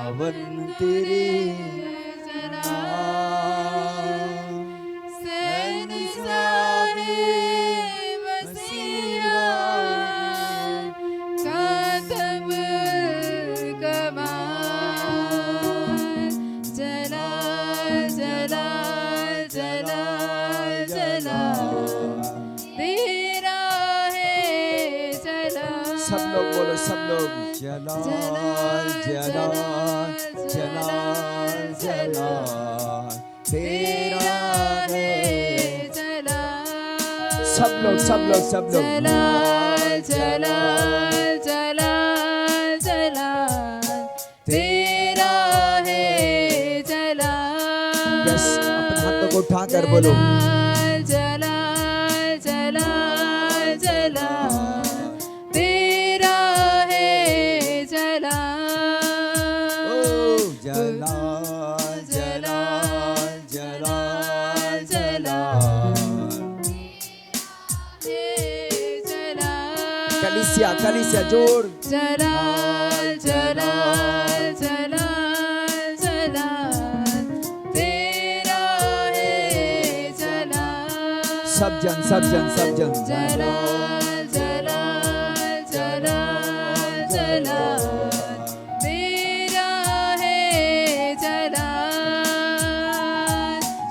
खुदावन तेरे नाम शहंशाहे मसीहा खातम कमाल जलाल जलाल जलाल जलाल तेरा है जलाल। सब लोग बोलो, सब लोग जलाल जलाल जलाल जलाल तेरा है जलाल। सब लोग, सब लोग, सब लोग जलाल जलाल जलाल जलाल तेरा है जलाल। यस, अपने हाथों को उठाकर बोलो जलाल जलाल जलाल तेरा है जलाल। ओ जलाल जलाल जलाल जलाल। कलीसिया, कलीसिया जोर जलाल जलाल जलाल जलाल तेरा है जलाल। सब जन, सब जन, सब जन जलाल जलाल जलाल जलाल तेरा है जलाल।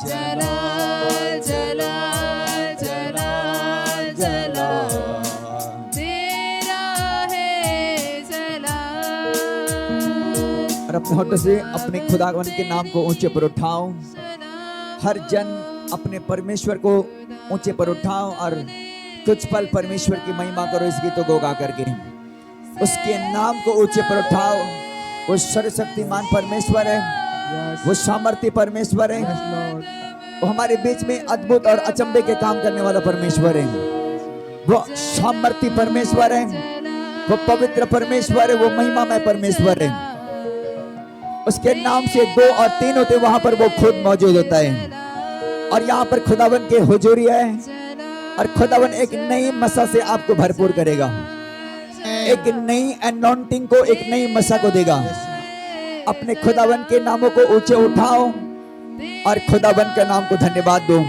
जलाल जलाल जलाल जलाल तेरा है जलाल। और अपने होठों से अपने खुदावन के नाम को ऊंचे पर उठाओ। हर जन अपने परमेश्वर को ऊंचे पर उठाओ और कुछ पल परमेश्वर की महिमा करो इस गीतों को गा करके। उसके नाम को ऊंचे पर उठाओ। वो सर्वशक्तिमान परमेश्वर है, वो सामर्थी परमेश्वर है, वो हमारे बीच में अद्भुत और अचंभे के काम करने वाला परमेश्वर है। वो सामर्थी परमेश्वर है, वो पवित्र परमेश्वर है, वो महिमामय परमेश्वर है। उसके नाम से दो और तीन होते वहां पर वो खुद मौजूद होता है। और यहाँ पर खुदावन के हुजूरी है और खुदावन एक नई मसा से आपको भरपूर करेगा, एक नई अनॉइंटिंग को, एक नई मसा को देगा। अपने खुदावन के नामों को ऊंचे उठाओ और खुदावन के नाम को धन्यवाद दो।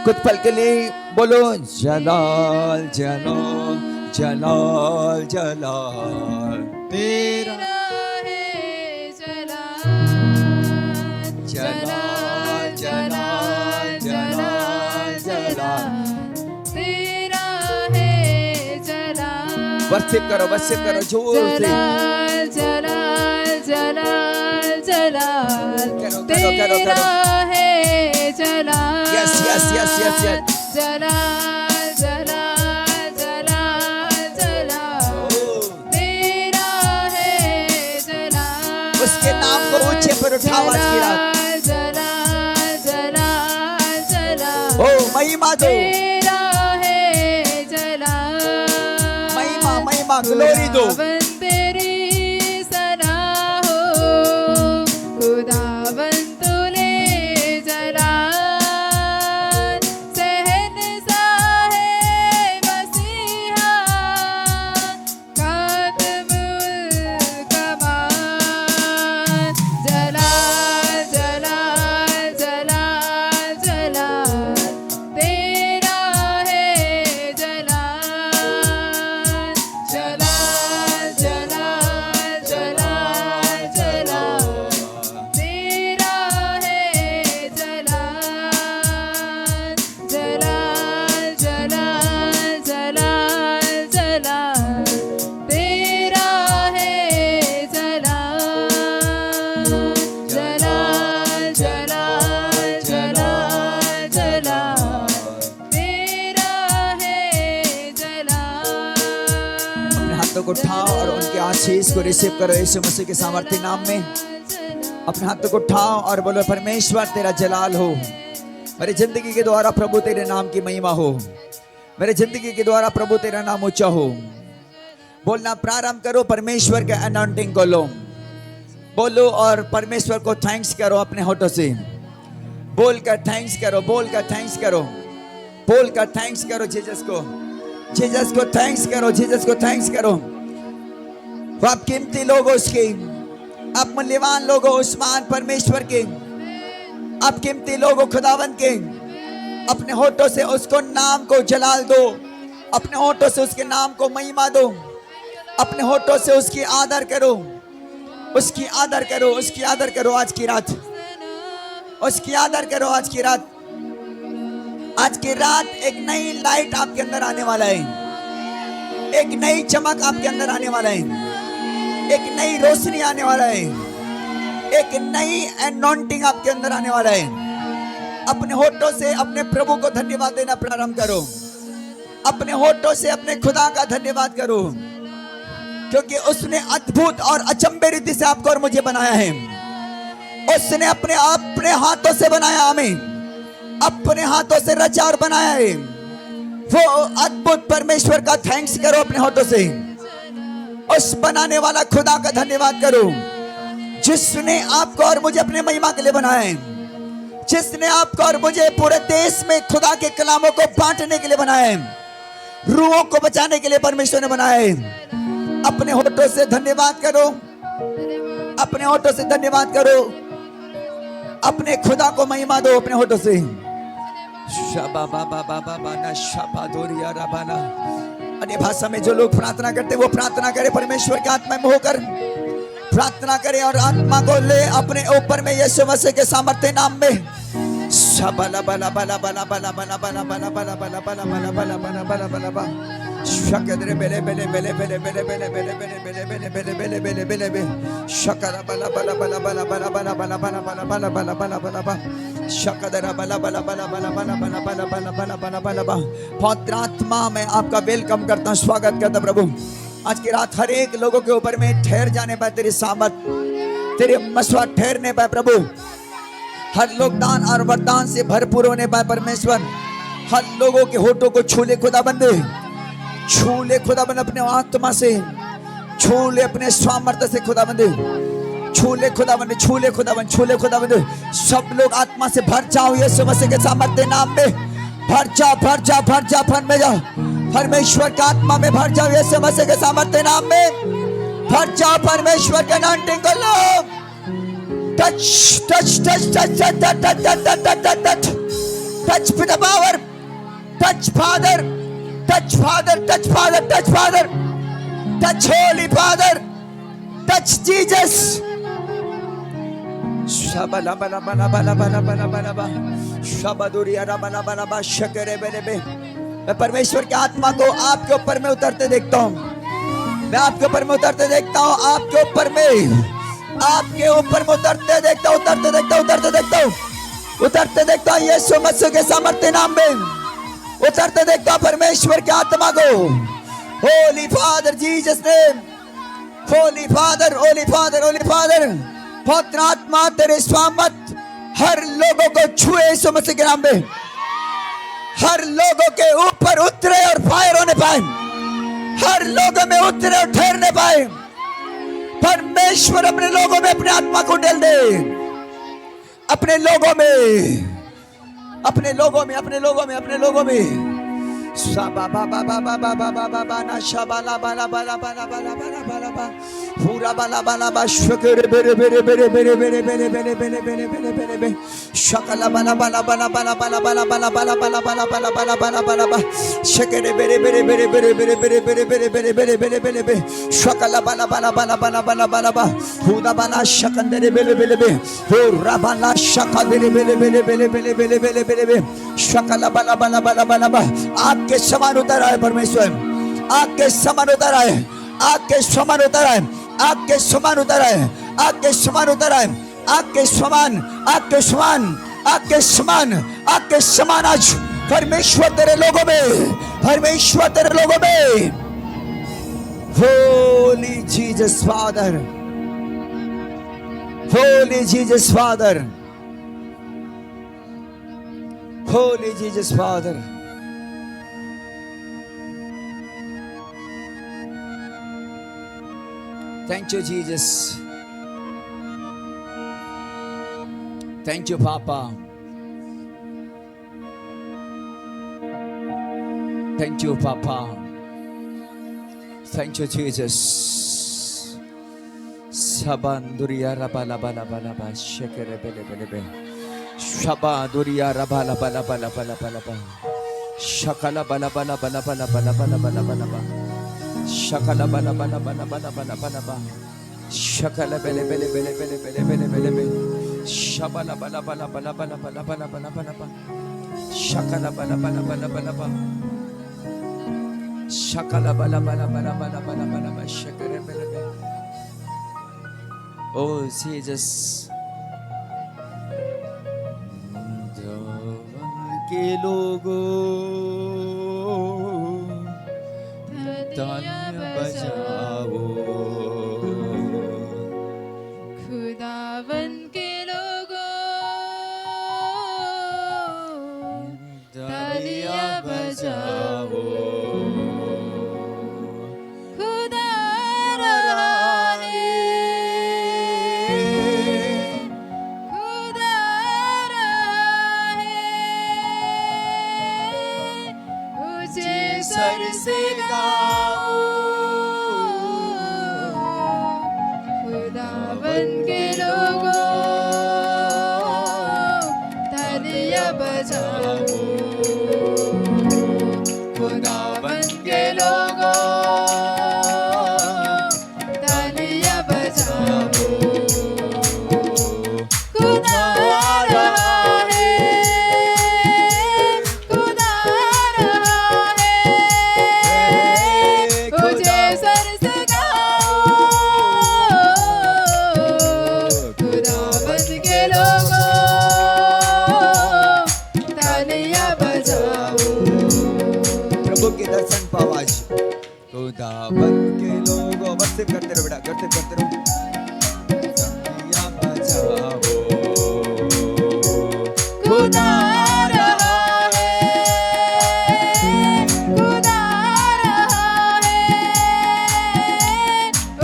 कुछ पल के लिए बोलो जलाल जलाल जलाल जलाल तेरा जलाल जलाल जलाल जलाल तेरा है जलाल। वर्शिप करो, वर्शिप करो जोर से। जलाल जलाल जलाल जलाल करो, तेरा है जलाल। Yes yes yes yes yes. जलाल जलाल जलाल जलाल तेरा है जलाल। उसके नाम को ऊंचे पर उठाओ आज की रात। जलाल जलाल जलाल ओ महिमा दो, तेरा है जलाल। महिमा महिमा ग्लोरी दो। खुदावन तेरी सलाह हो, खुदावन तूने जलाल। शहंशाहे मसीहा खातमुल कमाल जलाल जलाल जलाल जलाल तेरा है जलाल। जलाल जलाल जलाल जलाल तेरा है जलाल। जलाल जलाल जलाल जलाल तेरा है जलाल। जलाल जलाल जलाल जलाल तेरा है जलाल। अपने हाथों को उठाओ और उनके आशीष को रिसीव करो यीशु मसीह के सामर्थ्य नाम में। अपने हाथों को उठाओ और बोलो परमेश्वर तेरा जलाल हो। मेरी जिंदगी के द्वारा प्रभु तेरे नाम की महिमा हो। मेरी जिंदगी के द्वारा प्रभु तेरा नाम ऊंचा हो। बोलना प्रारंभ करो, परमेश्वर के अनॉइंटिंग को लो, बोलो और परमेश्वर को थैंक्स करो। अपने होठों से बोलकर थैंक्स करो, बोलकर थैंक्स करो, बोलकर थैंक्स करो जीसस को, जीसस को थैंक्स करो, जीसस को थैंक्स करो। वो आप कीमती लोग हो उसके, आप मूल्यवान लोग हो उस्मान परमेश्वर के, आप कीमती लोग हो खुदावन के। अपने होठों से उसको नाम को जलाल दो, अपने होठों से उसके नाम को महिमा दो, अपने होठों से उसकी आदर करो, उसकी आदर करो, उसकी आदर करो आज की रात, उसकी आदर करो आज की रात। आज की रात एक नई लाइट आपके अंदर आने वाला है, एक नई चमक आपके अंदर आने वाला है, एक नई रोशनी आने वाला है, एक नई एनॉन्टिंग आपके अंदर आने वाला है। अपने होठों से अपने प्रभु को धन्यवाद देना प्रारंभ करो, अपने होठों से अपने खुदा का धन्यवाद करो, क्योंकि उसने अद्भुत और अचंभे रीति से आपको और मुझे बनाया है। उसने अपने हाथों से बनाया, हमें अपने हाथों से रचा और बनाया है। वो अद्भुत परमेश्वर का थैंक्स करो अपने होठों से, उस बनाने वाला खुदा का धन्यवाद करो, जिसने आपको और मुझे अपने महिमा के लिए बनाया है, जिसने आपको और मुझे पूरे देश में खुदा के कलामों को बांटने के लिए बनाया है, रूहों को बचाने के लिए परमेश्वर ने बनाया है। अपने होठों से धन्यवाद करो, अपने होठों से धन्यवाद करो, अपने खुदा को महिमा दो अपने होठों से। अन्य भाषा में जो लोग प्रार्थना करते वो प्रार्थना करें, परमेश्वर की आत्मा में होकर प्रार्थना करें और आत्मा को ले अपने ऊपर में यीशु मसीह के सामर्थ्य नाम में। बला बला बला बला बला बला बला बला बला बला बला बला बला बला बला बला बला शकदरे बेले बेले बेले बेले बेले बेले बेले बेले बेले बेले बेले बेले बेले बेले शकरा बला बला बला बला बला बला बला बला बला बला बला बला बला बला शकदरा बला बला बला बला बला बला बला बला बला बला बला बला। पवित्र आत्मा में आपका वेलकम करता हूँ, स्वागत करता हूँ प्रभु। आज की रात हर एक लोगों के ऊपर में ठहर जाने पाए तेरी सामर्थ, तेरे मसवा ठहरने पाए प्रभु। हर लोग दान और वरदान से भरपूर होने पाए परमेश्वर। हर लोगों के होठों को छू ले खुदाबंद, छू ले खुदाबंद अपने आत्मा से, छू ले अपने सामर्थ्य से खुदाबंद, छू ले खुदाबंद, छू ले खुदाबंद, छू ले खुदाबंद। सब लोग आत्मा से भर जाओ यीशु मसीह के सामर्थ्य नाम में। भर जाओ, भर जाओ, भर जाओ, भर में जाओ, परमेश्वर का आत्मा में भर जाओ यीशु मसीह के सामर्थ्य नाम में। भर जाओ परमेश्वर के अनॉइंटिंग को लो। Touch touch touch touch touch touch touch touch touch touch with the power, touch father, touch father, touch father, touch father, touch holy father, touch Jesus. शबला बला बला बला बला बला बला बा शबदुरिया बला बला बा शकरे बेले बे। मैं परमेश्वर की आत्मा को आपके ऊपर में उतरते देखता हूँ, मैं आपके ऊपर में उतरते देखता हूँ, आपके ऊपर में, आपके ऊपर में उतरते देखता हूँ, उतरते देखता हूँ, उतरते देखता हूँ, उतरते देखता हूँ यीशु मसीह के सामर्थ्य नाम में। उतरते देखता हूँ परमेश्वर की आत्मा को। Holi father Jesus name, holy father, Holi father, Holi father. पवित्र आत्मा तेरे स्वामत हर लोगों को छुए यीशु मसीह के नाम में। हर लोगों के ऊपर उतरे और फायर होने पाए, हर लोगों में उतरे और ठहरने पाए। परमेश्वर अपने लोगों में अपने आत्मा को डाल दे, अपने लोगों में, अपने लोगों में, अपने लोगों में, अपने लोगों में। शाबा बाबा बाबा बाबा बाबा बाना शाबाला बाला बाला बाला बाला बाला बाला बा पूरा बाला बाला बा शकरे बेरे बेरे बेरे बेरे बेरे बेरे बेरे बेरे बेरे बेरे बेरे बे शकला बाला बाला बाला बाला बाला बाला बाला बाला बाला बाला बाला बाला बाला बाला बा शकरे बेरे बेरे बेरे बेरे बेरे बेरे बेरे बेरे बेरे बेरे बेरे बेरे बे शकला बाला बाला बाला बाला बाला बाला बा पूरा बाला शकंदरे बेले बेले बे पूरा बाला शकंदरे बेले बेले बेले बेले बेले बेले बेले बे शकला बाला बाला बाला बाला बा। आपके समान उतर आए परमेश्वर, आपके समान उतर आए, आपके समान उतर आए, आपके समान उतर आए, आपके समान उतर आए, आपके समान, आपके समान, आपके समान, आपके समान आज परमेश्वर तेरे लोगों में, परमेश्वर तेरे लोगों में। Holi Jesus father, Holi Jesus father, Holi Jesus father. Thank you, Jesus. Thank you, Papa. Thank you, Papa. Thank you, Jesus. Sabanduria rabala bala bala ba shekere bele bele be. Shabaduria rabala bala bala bala bala ba. Shakala bala bala bala bala bala bala bala bala ba. Shakala bala bala bala bala bala bala ba. Shakala bele bele bele bele bele bele bele be. Shabala bala bala bala bala bala bala bala bala ba. Shakala bala bala bala bala ba. Shakala bala bala bala bala bala bala ba. Shakere bele be. Oh Jesus. के लोगों तालियां बजाओ खुदावन के लोगों तालियां बजाओ खुदा रहा है खुदा रहा है ऊंचे सर से गाओ खुदावन के लोगों तालियां बजाओ खुदावन के लोगों तालियां बजाओ खुदा रहा है खुदा रहा है ऊंचे सर से गाओ खुदावन के लोगों तालियां बजाओ प्रभु के दर्शन पाओ आज खुदावन के लोगों वर्षिप करते रहो बेटा वर्षिप करते रहो तालियां बजाओ खुदा रहा है खुदा रहा है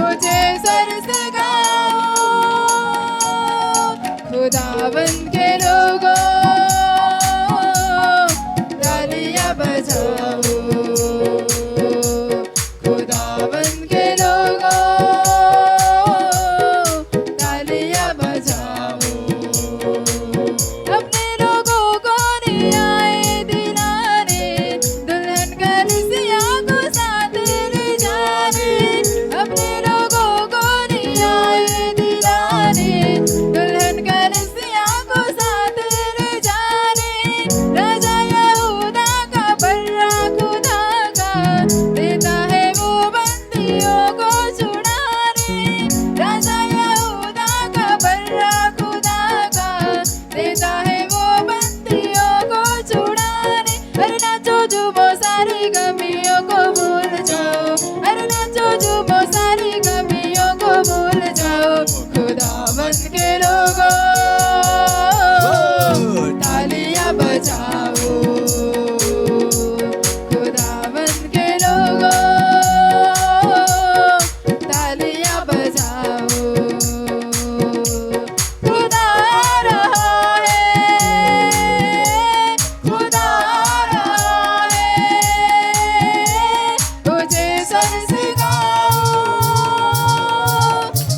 ऊंचे सर से गाओ खुदावन के लोगों तालियां बजाओ खुदावन के लोगों तालियां बजाओ अपने लोगों को न्याय दिलाने दुल्हन कलीसिया को साथ ले जाने अपने लोगों को न्याय दिलाने दुल्हन कलीसिया को साथ ले जाने राजा यहूदा का बर्रा खुदा का देता है वो बंदियों को छुड़ाने राजा यहूदा का बर्रा खुदा का देता है वो बंदियों को छुड़ाने अरे नाचो झूमो सारी गमियों को भूल जाओ अरे नाचो झूमो सारी गमियों को भूल जाओ खुदावन के लोगों तालियां बजाओ खुदावन के लोगों तालियां बजाओ खुदा रहा है खुदा रहा है ऊंचे सर से गाओ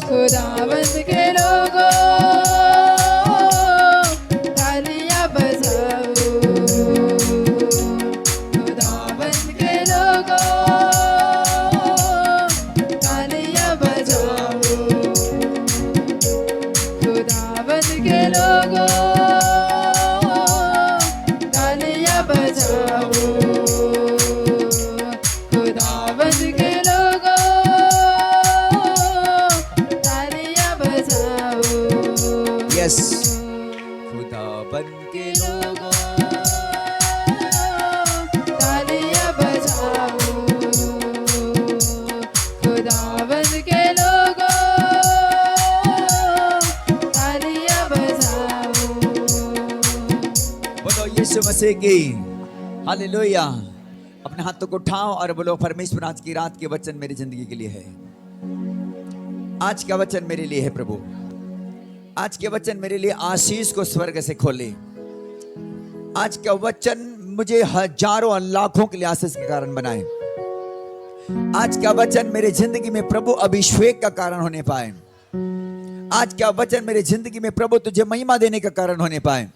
खुदावन के लोगों तालियां बजाओ खुदावन के लोगों तालियां बजाओ खुदावन के लोगों तालियां बजाओ खुदावन के लोगों तालियां बजाओ यस खुदावन के लोगों तालियां बजाओ खुदावन के लोगों तालियां बजाओ बोलो यीशु मसीह की हालेलुया अपने हाथों को उठाओ और बोलो परमेश्वर आज की रात के वचन मेरी जिंदगी के लिए है आज का वचन मेरे लिए है प्रभु आज के वचन मेरे लिए आशीष को स्वर्ग से खोले आज का वचन मुझे हजारों और लाखों के लिए आशीष के कारण बनाए आज का वचन मेरे जिंदगी में प्रभु अभिषेक का कारण होने पाए आज का वचन मेरी जिंदगी में प्रभु तुझे महिमा देने का कारण होने पाए।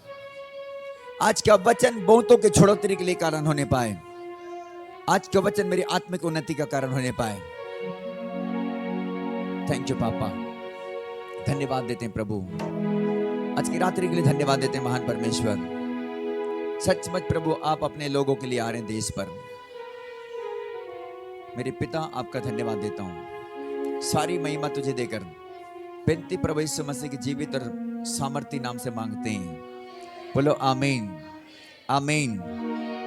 आज का वचन बहुतों के छुड़ौती के लिए कारण होने पाए। आज का वचन मेरी आत्मिक उन्नति का कारण होने पाए। थैंक यू पापा, धन्यवाद देते हैं प्रभु। आज की रात्रि के लिए धन्यवाद देते हैं महान परमेश्वर। सचमुच प्रभु आप अपने लोगों के लिए आ रहे हैं देश पर। मेरे पिता आपका धन्यवाद देता हूं, सारी महिमा तुझे देकर बिनती प्रभु यीशु मसीह की जीवित और सामर्थ्य नाम से मांगते हैं। बोलो आमीन आमीन।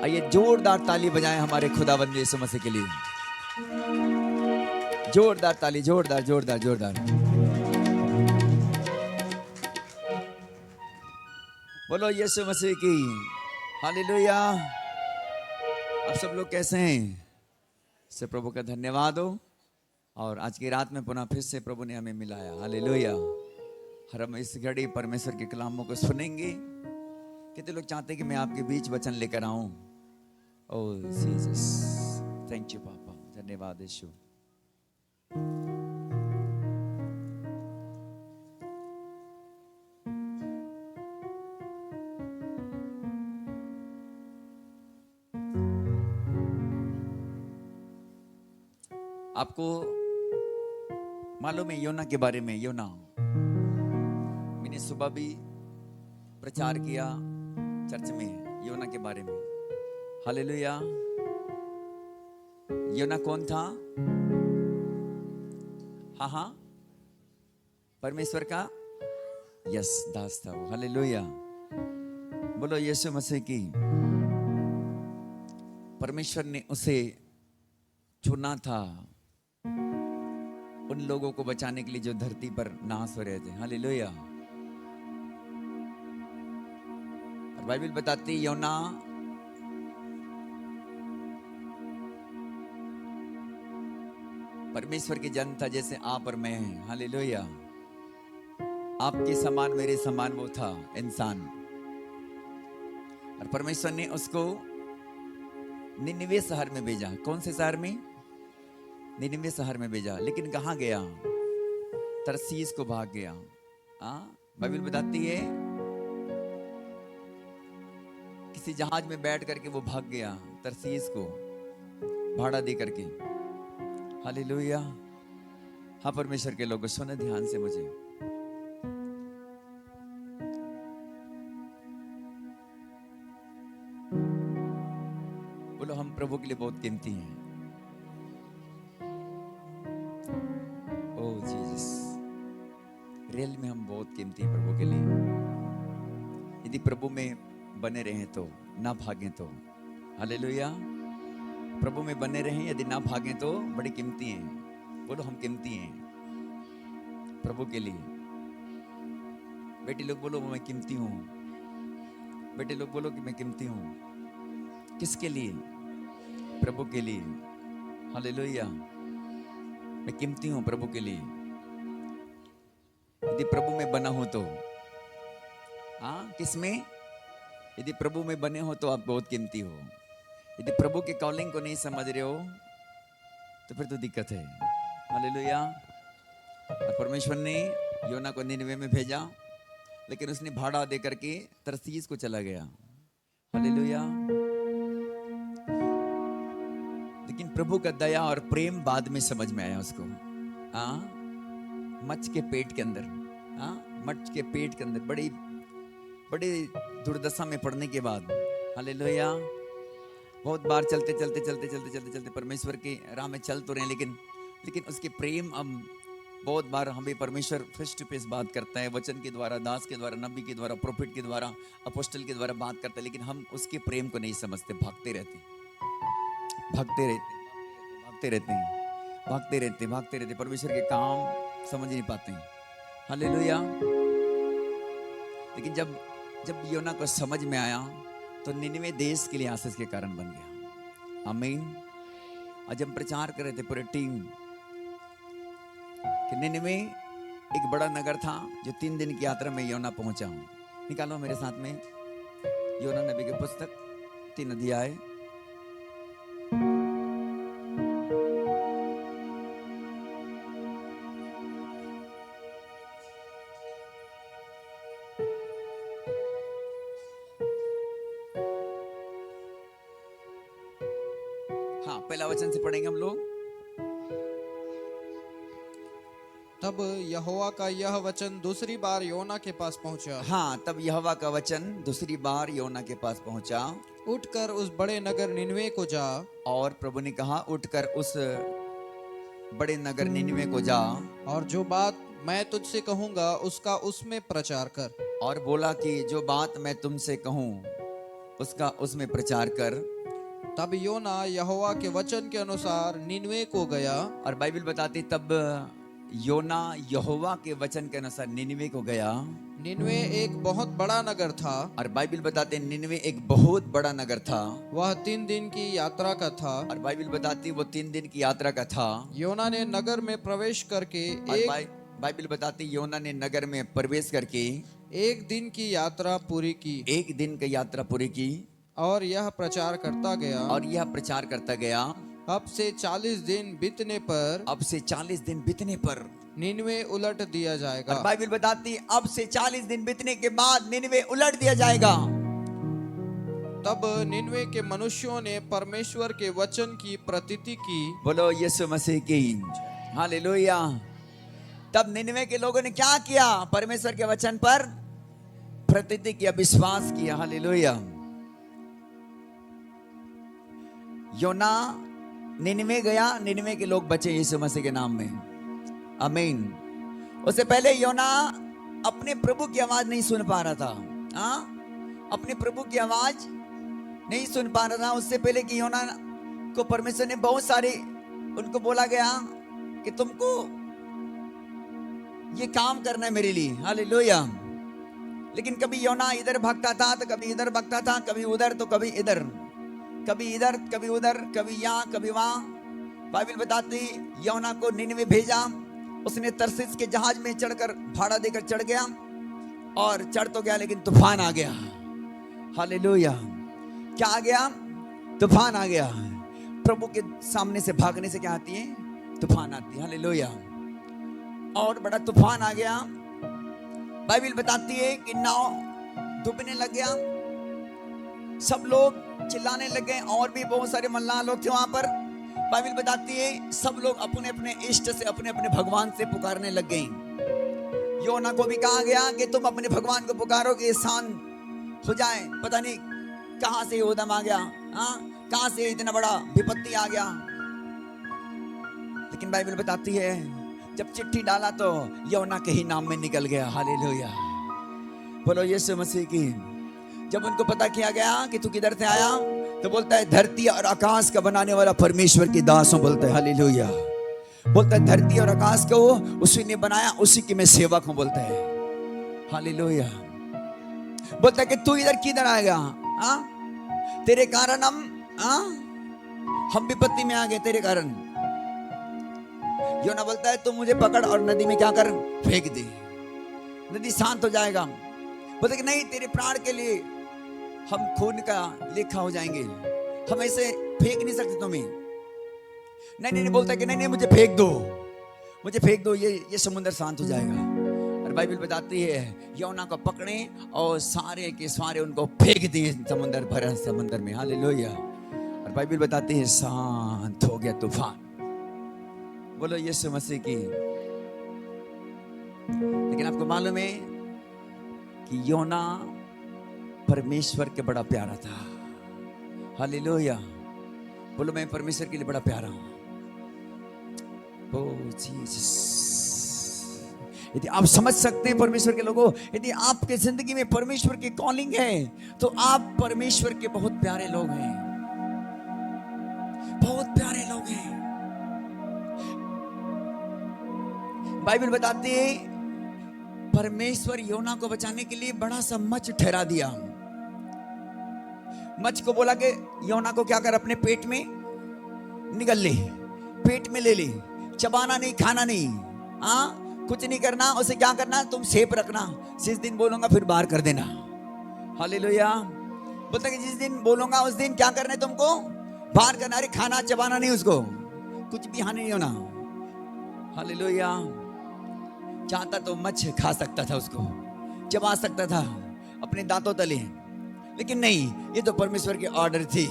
आइए जोरदार ताली बजाएं हमारे खुदावंद यीशु मसीह के लिए। जोरदार ताली, जोरदार जोरदार जोरदार। बोलो यीशु मसीह की हालेलुया। आप सब लोग कैसे हैं? से प्रभु का धन्यवाद हो। और आज की रात में पुनः फिर से प्रभु ने हमें मिलाया। हालेलुया। हर हम इस घड़ी परमेश्वर के कलामों को सुनेंगे। कितने लोग चाहते हैं कि मैं आपके बीच वचन लेकर आऊं? ओह जीसस, थैंक यू पापा, धन्यवाद यीशु। आपको मालूम है योना के बारे में? योना, मैंने सुबह भी प्रचार किया चर्च में योना के बारे में। हालेलुया। योना कौन था? हाँ, परमेश्वर का यस दास था वो। हालेलुया। बोलो यीशु मसीह की। परमेश्वर ने उसे चुना था उन लोगों को बचाने के लिए जो धरती पर नाश हो रहे थे। हालेलुया। और बाइबल बताती योना परमेश्वर की जन था जैसे आप और मैं हैं। हालेलुया। आपके समान मेरे समान वो था इंसान। और परमेश्वर ने उसको निनिवे शहर में भेजा। कौन से शहर में? निनिवे शहर में भेजा। लेकिन कहां गया? तरसीस को भाग गया। बाइबल बताती है किसी जहाज में बैठ करके वो भाग गया तरसीस को भाड़ा दे करके। हालेलुया। हाँ परमेश्वर के लोगों सुने ध्यान से मुझे। बोलो हम प्रभु के लिए बहुत कीमती हैं। ओह जीसस, रियल में हम बहुत कीमती हैं प्रभु के लिए। यदि प्रभु में बने रहें तो, ना भागें तो। हालेलुया। प्रभु में बने रहें, यदि ना भागें तो बड़ी कीमती हैं। बोलो हम कीमती हैं प्रभु के लिए। बेटी लोग बोलो मैं कीमती हूं। बेटे लोग बोलो कि मैं कीमती हूं। किसके लिए? प्रभु के लिए। हालेलुया। मैं कीमती हूं प्रभु के लिए। यदि प्रभु में बना हो तो। किसमें? यदि प्रभु में बने हो तो आप बहुत कीमती हो। यदि प्रभु के कॉलिंग को नहीं समझ रहे हो तो फिर तो दिक्कत है। हालेलुया। और परमेश्वर ने योना को निनवे में भेजा, लेकिन उसने भाड़ा दे करके तरसीस को चला गया। हालेलुया। लेकिन प्रभु का दया और प्रेम बाद में समझ में आया उसको। मच्छ के पेट के अंदर, मच्छ के पेट के अंदर बड़ी बड़ी दुर्दशा में पड़ने के बाद, हालेलुया, बहुत बार चलते चलते चलते चलते चलते चलते परमेश्वर की राह में चल तो रहे हैं, लेकिन उसके प्रेम अब बहुत बार हमें परमेश्वर फेस टू फेस बात करता है, वचन के द्वारा, दास के द्वारा, नबी के द्वारा, प्रोफेट के द्वारा, अपोस्टल के द्वारा बात करता है, लेकिन हम उसके प्रेम को नहीं समझते। भागते रहते भागते रहते भागते रहते हैं, भागते रहते भागते रहते परमेश्वर के काम समझ नहीं पाते हैं। हालेलुया। लेकिन जब योना को समझ में आया तो निनिवे देश के लिए आशीष के कारण बन गया। आमीन। आज हम प्रचार कर रहे थे पूरे टीम कि निनिवे एक बड़ा नगर था जो 3 दिन की यात्रा में योना पहुंचा। निकालो मेरे साथ में योना नबी की पुस्तक 3 अध्याय। पहला वचन से पढ़ेंगे हम लोग। तब यहोवा का यह वचन दूसरी बार योना के पास पहुंचा। हाँ, तब यहोवा का वचन दूसरी बार योना के पास पहुंचा। उठकर उस बड़े नगर निनवे को जा, और प्रभु ने कहा, उठकर उस बड़े नगर निनवे को जा, और जो बात मैं तुझसे कहूंगा उसका उसमें प्रचार कर। और बोला कि जो बात मैं तुमसे कहूँ उसका उसमें प्रचार कर। तब योना यहोवा के वचन के अनुसार निनवे को गया। और बाइबल बताती तब योना यहोवा के वचन के अनुसार निनवे को गया। निनवे एक बहुत बड़ा नगर था। और बाइबल बताते निनवे एक बहुत बड़ा नगर था। वह 3 दिन की यात्रा का था। और बाइबल बताती वो 3 दिन की यात्रा का था। योना ने नगर में प्रवेश करके बाइबल बताती योना ने नगर में प्रवेश करके 1 दिन की यात्रा पूरी की। 1 दिन की यात्रा पूरी की। और यह प्रचार करता गया। और यह प्रचार करता गया। अब से 40 दिन बीतने पर, अब से 40 दिन बीतने पर निनवे उलट दिया जाएगा। और बाइबल बताती अब से 40 दिन बीतने के बाद निनवे उलट दिया जाएगा। तब निनवे के मनुष्यों ने परमेश्वर के वचन की प्रतीति की। बोलो यीशु मसीह की हालेलुया। तब निनवे के लोगों ने क्या किया? परमेश्वर के वचन पर प्रतीति किया, विश्वास किया। हालेलुया। योना निनवे गया, निनवे के लोग बचे यीशु मसीह के नाम में। आमीन। उससे पहले योना अपने प्रभु की आवाज नहीं सुन पा रहा था। अपने प्रभु की आवाज नहीं सुन पा रहा था। उससे पहले कि योना को परमेश्वर ने बहुत सारे उनको बोला गया कि तुमको ये काम करना है मेरे लिए। हालेलुया। लेकिन कभी योना इधर भागता था तो कभी इधर भागता था, कभी उधर तो कभी इधर, कभी इधर कभी उधर, कभी यहाँ कभी वहां। बाइबल बताती योना को निनवे भेजा। उसने तरसीस के जहाज में चढ़कर भाड़ा देकर चढ़ गया और चढ़ तो गया लेकिन तूफान आ गया। हालेलुया। क्या आ गया? तूफान आ गया। प्रभु के सामने से भागने से क्या आती है? तूफान आती है। हालेलुया। और बड़ा तूफान आ गया। बाइबल बताती है कि नाव डूबने लग गया। सब लोग चिल्लाने लगे और भी बहुत सारे मल्लाह लोग थे वहां पर। बाइबल बताती है सब लोग अपने अपने इष्ट से अपने अपने भगवान से पुकारने लग गए। योना को भी कहा गया कि तुम अपने भगवान को पुकारो कि शांत हो जाए। पता नहीं कहां से उदम आ गया, कहां से इतना बड़ा विपत्ति आ गया। लेकिन बाइबल बताती है जब चिट्ठी डाला तो योना के ही नाम में निकल गया। हालेलुया। बोलो यीशु मसीह की। जब उनको पता किया गया कि तू किधर से आया तो बोलता है धरती और आकाश का बनाने वाला परमेश्वर की दासों, बोलता है हालेलुया। बोलता है धरती और आकाश को उसी ने बनाया, उसी की मैं सेवक हूं, बोलता है हालेलुया। बोलता है कि तू इधर किधर आएगा? तेरे कारण हम विपत्ति में आ गए तेरे कारण। योना बोलता है तू मुझे पकड़ और नदी में क्या कर? फेंक दे, नदी शांत हो जाएगा। बोलते कि नहीं, तेरे प्राण के लिए हम खून का लेखा हो जाएंगे, हम ऐसे फेंक नहीं सकते तुम्हें। नहीं नहीं, बोलता है कि नहीं नहीं, मुझे फेंक दो, मुझे फेंक दो, ये समुद्र शांत हो जाएगा। और बाइबल बताती है योना को पकड़े और सारे के सारे उनको फेंक दिए समुद्र, भरा समुद्र में। हालेलुया। और बाइबल बताती है शांत हो गया तूफान। बोलो यीशु मसीह की। लेकिन आपको मालूम है कि योना परमेश्वर के बड़ा प्यारा था। हालेलुया। बोलो मैं परमेश्वर के लिए बड़ा प्यारा हूं। ओह जीसस। यदि आप समझ सकते हैं परमेश्वर के लोगों, यदि आपके जिंदगी में परमेश्वर की कॉलिंग है तो आप परमेश्वर के बहुत प्यारे लोग हैं, बहुत प्यारे लोग हैं। बाइबल बताती है परमेश्वर योना को बचाने के लिए बड़ा सा मच्छ ठहरा दिया। मच्छ को बोला कि योना को क्या कर, अपने पेट में निगल ले, पेट में ले ले, चबाना नहीं, खाना नहीं, कुछ नहीं करना। उसे क्या करना, तुम सेप रखना, जिस दिन बोलूंगा फिर बाहर कर देना। हालेलुया। बोलता कि जिस दिन बोलूंगा उस दिन क्या करना है तुमको, बाहर करना। अरे खाना चबाना नहीं, उसको कुछ भी हानि नहीं होना। हालेलुया। चाहता तो मच्छ खा सकता था, उसको चबा सकता था अपने दांतों तले, लेकिन नहीं, ये तो परमेश्वर की ऑर्डर थी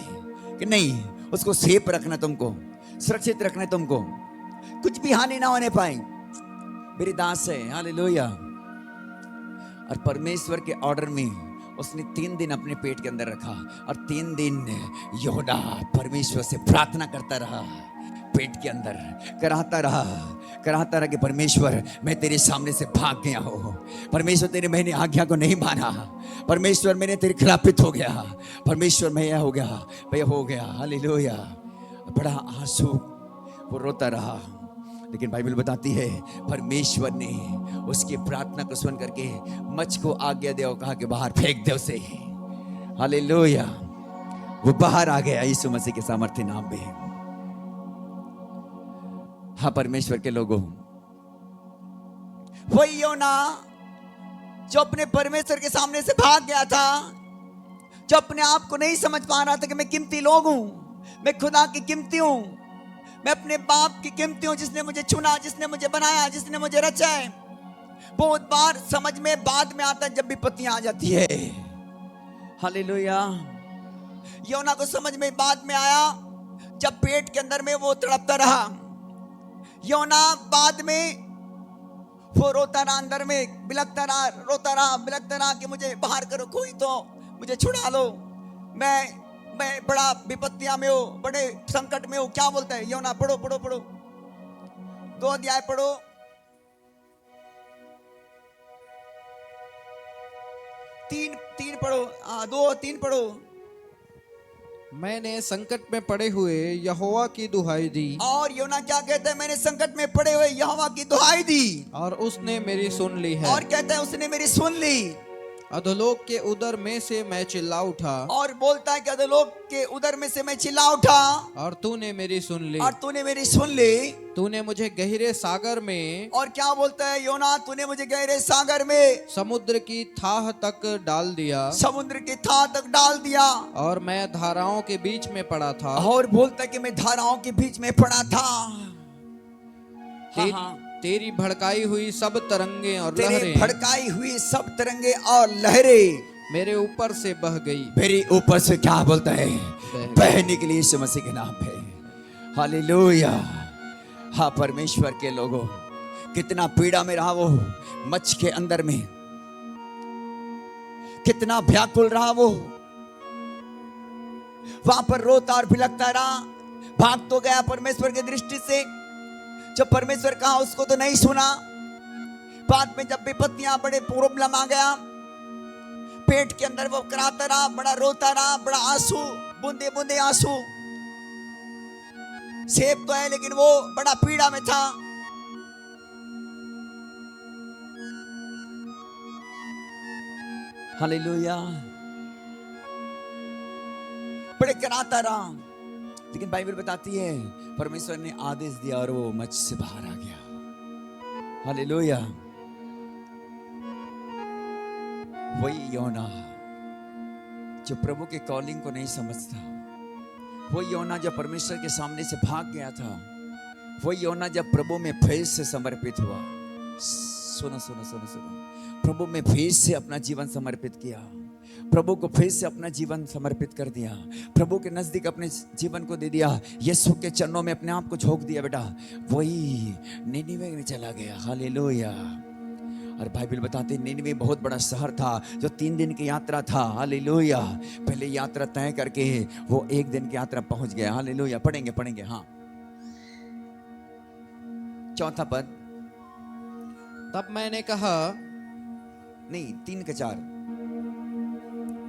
कि नहीं, उसको सेफ रखना, तुमको सुरक्षित रखना, तुमको कुछ भी हानि ना होने पाए। मेरी दास है, हालेलुया। और परमेश्वर के ऑर्डर में उसने 3 दिन अपने पेट के अंदर रखा और 3 दिन यहोना परमेश्वर से प्रार्थना करता रहा, पेट के अंदर कराता रहा कि परमेश्वर मैं तेरे सामने से भाग गया हूँ, परमेश्वर तेरे मैंने आज्ञा को नहीं माना, परमेश्वर मैंने तेरे खिलाफित हो गया, परमेश्वर मैं यह हो गया, हालेलुया। बड़ा आंसू वो रोता रहा। लेकिन बाइबल बताती है परमेश्वर ने उसकी प्रार्थना को सुन करके मच्छ को आज्ञा दिया, कहा कि बाहर फेंक दे उसे, हालेलुया। वो बाहर आ गया यीशु मसीह के सामर्थ्य नाम में। हाँ परमेश्वर के लोगों, वही योना जो अपने परमेश्वर के सामने से भाग गया था, जो अपने आप को नहीं समझ पा रहा था कि मैं कीमती लोग हूं, मैं खुदा की कीमती हूं, मैं अपने बाप की कीमती हूं, जिसने मुझे चुना, जिसने मुझे बनाया, जिसने मुझे रचा है। बहुत बार समझ में बाद में आता है जब विपत्तियां आ जाती है, हालेलुया। योना को समझ में बाद में आया जब पेट के अंदर में वो तड़पता रहा। योना बाद में वो रोता रहा, अंदर में बिलखता रहा, रोता रहा कि मुझे बाहर करो, कोई तो मुझे छुड़ा लो, मैं बड़ा विपत्तियां में हूं, बड़े संकट में हूं। क्या बोलता है योना? पढ़ो 2 अध्याय पढ़ो। तीन पढ़ो, 2-3 पढ़ो। मैंने संकट में पड़े हुए यहोवा की दुहाई दी। और योना क्या कहता है? मैंने संकट में पड़े हुए यहोवा की दुहाई दी और उसने मेरी सुन ली है। और कहता है उसने मेरी सुन ली। अधोलोक के उदर में से मैं चिल्ला उठा। और बोलता है कि अधोलोक के उदर में से मैं चिल्ला उठा और तूने मेरी सुन ली। तूने मुझे गहरे सागर में, और क्या बोलता है योना? तूने मुझे गहरे सागर में, समुद्र की थाह तक डाल दिया। और मैं धाराओं के बीच में पड़ा था। और बोलता है कि मैं धाराओं के बीच में पड़ा था। तेरी भड़काई हुई सब तरंगे और लहरें, भड़काई हुई सब तरंगे और लहरें मेरे ऊपर से बह गई। मेरे ऊपर से क्या बोलता है? बहने के लिए यीशु मसीह के नाम पे, हालेलुया। हाँ परमेश्वर के लोगों, कितना पीड़ा में रहा वो मच्छ के अंदर में, कितना व्याकुल रहा वो, वहां पर रोता और बिलखता रहा, भाग तो गया परमेश्वर की दृष्टि से। जब परमेश्वर कहा उसको तो नहीं सुना। बाद में जब विपत्तियां, बड़े प्रॉब्लम आ गया, पेट के अंदर वो कराता रहा, बड़ा रोता रहा, बड़ा आंसू, बूंदे बूंदे आंसू। सेब तो है लेकिन वो बड़ा पीड़ा में था। हालेलुया। बड़े कराता रहा, लेकिन बाइबल बताती है परमेश्वर ने आदेश दिया और वो मच्छ से बाहर आ गया। हालेलुया। वही योना जो प्रभु के कॉलिंग को नहीं समझता, वही योना जब परमेश्वर के सामने से भाग गया था, वही योना जब प्रभु में फिर से समर्पित हुआ। सुनो, प्रभु में फिर से अपना जीवन समर्पित किया, प्रभु को फिर से अपना जीवन समर्पित कर दिया, प्रभु के नजदीक अपने जीवन को दे दिया, यीशु के चरणों में अपने आप को झोंक दिया। बेटा वही निनिवे में चला गया। हालेलुया। और बाइबल बताते निनिवे बहुत बड़ा शहर था जो 3 दिन की यात्रा था। हालेलुया। पहले यात्रा तय करके वो 1 दिन की यात्रा पहुंच गया। हालेलुया। पढ़ेंगे। हाँ 4 पद। तब मैंने कहा, नहीं 3 के 4।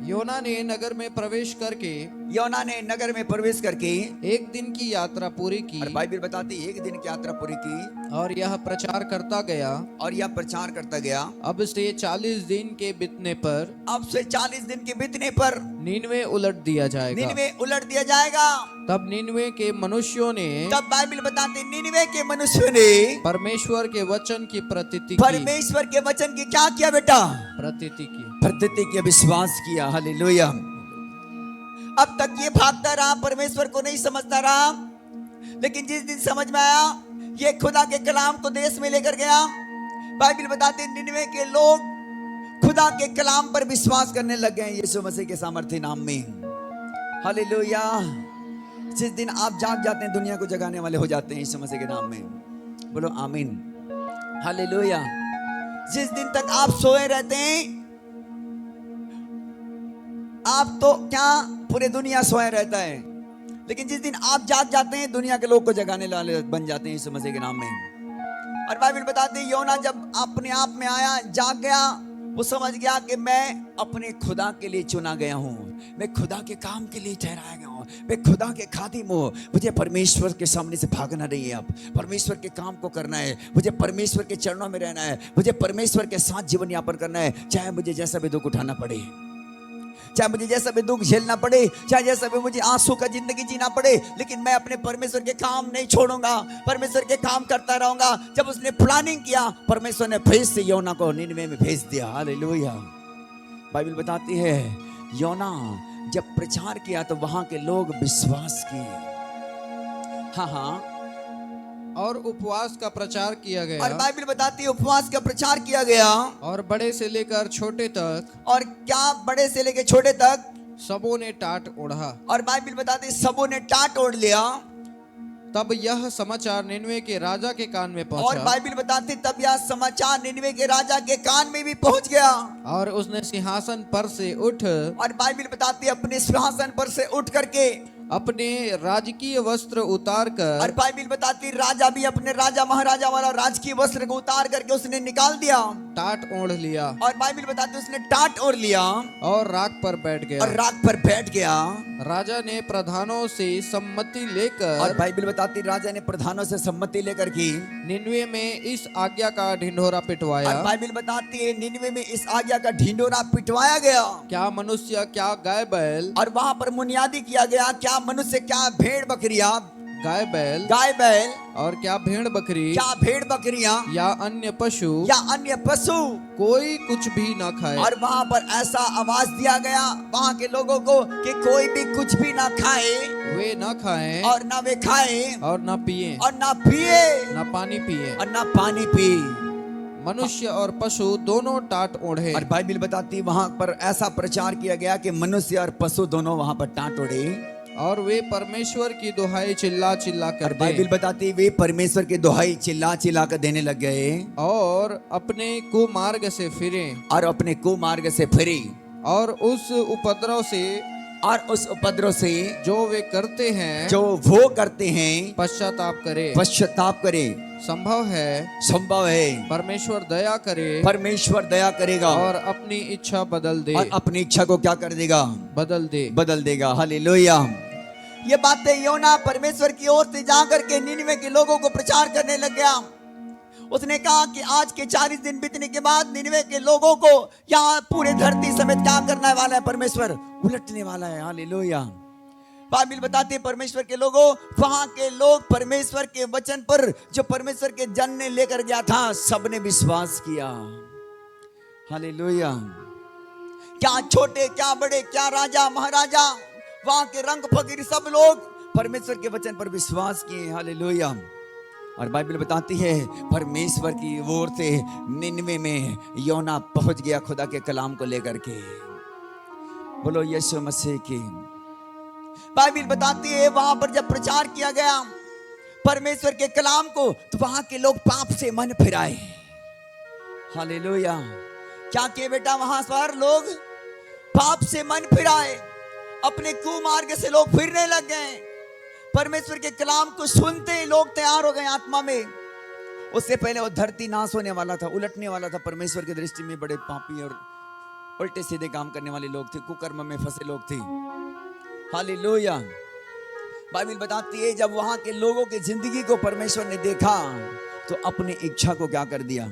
योना ने नगर में प्रवेश करके 1 दिन की यात्रा पूरी की। और बाइबल बताती 1 दिन की यात्रा पूरी की और यह प्रचार करता गया। अब से 40 दिन के बीतने पर नीनवे उलट दिया जाएगा। तब नीनवे के मनुष्यों ने, तब बाइबल बताते नीनवे के मनुष्यों ने परमेश्वर के वचन की प्रतीति की क्या किया बेटा? प्रतीति की विश्वास किया। हालेलुया। अब तक ये भागता रहा, परमेश्वर को नहीं समझता रहा, लेकिन जिस दिन समझ में आया, ये खुदा के कलाम को देश में लेकर गया। बाइबल बताते निनवे के लोग खुदा के कलाम पर विश्वास करने लग गए यीशु मसीह के सामर्थ्य नाम में। हालेलुया। जिस दिन आप जाग जाते हैं दुनिया को जगाने वाले हो जाते हैं यीशु मसीह के नाम में। बोलो आमीन, हालेलुया। जिस दिन तक आप सोए रहते हैं, आप तो क्या पूरे दुनिया सोए रहता है, लेकिन जिस दिन आप जाग जाते हैं दुनिया के लोग को जगाने वाले बन जाते हैं यीशु मसीह के नाम में। और बाइबल बताती है योना जब अपने आप में आया, जाग गया, वो समझ गया कि मैं अपने खुदा के लिए चुना गया हूँ, मैं खुदा के काम के लिए ठहराया गया हूँ, मैं खुदा के खादिम हूँ। मुझे परमेश्वर के सामने से भागना नहीं है, अब परमेश्वर के काम को करना है, मुझे परमेश्वर के चरणों में रहना है, मुझे परमेश्वर के साथ जीवन यापन करना है, चाहे मुझे जैसा भी दुख उठाना पड़े, चाहे मुझे जैसा भी दुख झेलना पड़े, चाहे जैसा भी मुझे आंसू का जिंदगी जीना पड़े, लेकिन मैं अपने परमेश्वर के काम नहीं छोड़ूंगा, परमेश्वर के काम करता रहूंगा। जब उसने प्लानिंग किया, परमेश्वर ने फिर से योना को निनवे में भेज दिया। हालेलुया। बाइबल बताती है योना जब प्रचार किया तो वहां के लोग विश्वास किए। हाँ, और उपवास का प्रचार किया और गया, बाइबल बताती है उपवास का प्रचार किया गया, और बड़े से लेकर छोटे तक, और क्या बड़े से लेकर छोटे तक सबों ने टाट ओढ़ा। और बाइबल बताती है सबों ने टाट ओढ़ लिया। तब यह समाचार निनवे के राजा के कान में और पहुंचा, बाइबल बताती तब यह समाचार निनवे के राजा के कान में भी पहुंच गया। और उसने सिंहासन पर से उठ और बाइबल बताती है अपने सिंहासन पर से उठ करके, अपने राजकीय वस्त्र उतार और कर, बाइबल बताती राजा भी अपने राजा महाराजा वाला राजकीय वस्त्र को उतार करके उसने निकाल दिया। टाट ओढ़ लिया, और बाइबल बताती उसने टाट ओढ़ लिया और राख पर बैठ गया। और राख पर बैठ गया। राजा ने प्रधानों से सम्मति और लेकर बाइबल बताती राजा ने प्रधानों से सम्मति लेकर की निनवे में इस आज्ञा का ढिंढोरा पिटवाया। और बाइबल बताती है निनवे में इस आज्ञा का ढिंढोरा पिटवाया गया। क्या मनुष्य, क्या गाय बैल, और वहां पर बुनियादी किया गया, क्या मनुष्य, क्या भेड़ बकरियां, गाय बैल गाय बैल, और क्या भेड़ बकरी, क्या भेड़ बकरियां या अन्य पशु, या अन्य पशु, कोई कुछ भी न खाए। और वहां पर ऐसा आवाज दिया गया वहां के लोगों को कि कोई भी कुछ भी ना खाए, वे न खाएं और ना वे खाए, और न पिए, और ना पिए, न पानी पिए। और ना पानी पी। मनुष्य और पशु दोनों टाट ओढ़े। और बाइबल बताती वहां पर ऐसा प्रचार किया गया कि मनुष्य और पशु दोनों वहां पर टाट ओढ़े। और वे परमेश्वर की दुहाई चिल्ला चिल्ला और कर बाइबल बताती वे परमेश्वर की दुहाई चिल्ला चिल्ला कर देने लग गए, और अपने कुमार्ग से फिरे, और अपने कुमार्ग से फिरे, और उस उपद्रव से, और उस उपद्रव से जो वे करते हैं, जो वो करते हैं पश्चाताप करे। पश्चाताप करे। संभव है परमेश्वर दया करे, परमेश्वर दया करेगा और अपनी इच्छा बदल दे, और अपनी इच्छा को क्या कर देगा, बदल देगा। हालेलुया। ये बातें योना परमेश्वर की ओर से जाकर के निनवे के लोगों को प्रचार करने लग गया। उसने कहा कि आज के 40 दिन बीतने के बाद निनवे के लोगों को यहाँ पूरे धरती समेत क्या करने वाला है, परमेश्वर उलटने वाला है। हालेलुया। बाइबल बताती है परमेश्वर के लोगों, वहां के लोग परमेश्वर के वचन पर जो परमेश्वर के जन ने लेकर गया था, सबने विश्वास किया। हालेलुया। क्या छोटे, क्या बड़े, क्या राजा महाराजा, वहां के रंग फकीर, सब लोग परमेश्वर के वचन पर विश्वास किए। हालेलुया। और बाइबल बताती है परमेश्वर की ओर से निनवे में योना पहुंच गया खुदा के कलाम को लेकर के। बोलो यीशु मसीह की। बाइबल बताती है वहां पर जब प्रचार किया गया परमेश्वर के कलाम को, तो वहां के लोग पाप से मन फिराए। हालेलुया। क्या किए बेटा, वहां पर लोग पाप से मन फिराए, अपने कुमार्ग से लोग फिरने लग गए। परमेश्वर के कलाम को सुनते ही लोग तैयार हो गए आत्मा में। उससे पहले वो धरती नाश होने वाला था, उलटने वाला था। परमेश्वर की दृष्टि में बड़े पापी और उल्टे सीधे काम करने वाले लोग थे, कुकर्म में फंसे लोग थे। हालेलुया। बाइबल बताती है जब वहां के लोगों की जिंदगी को परमेश्वर ने देखा तो अपनी इच्छा को क्या कर दिया,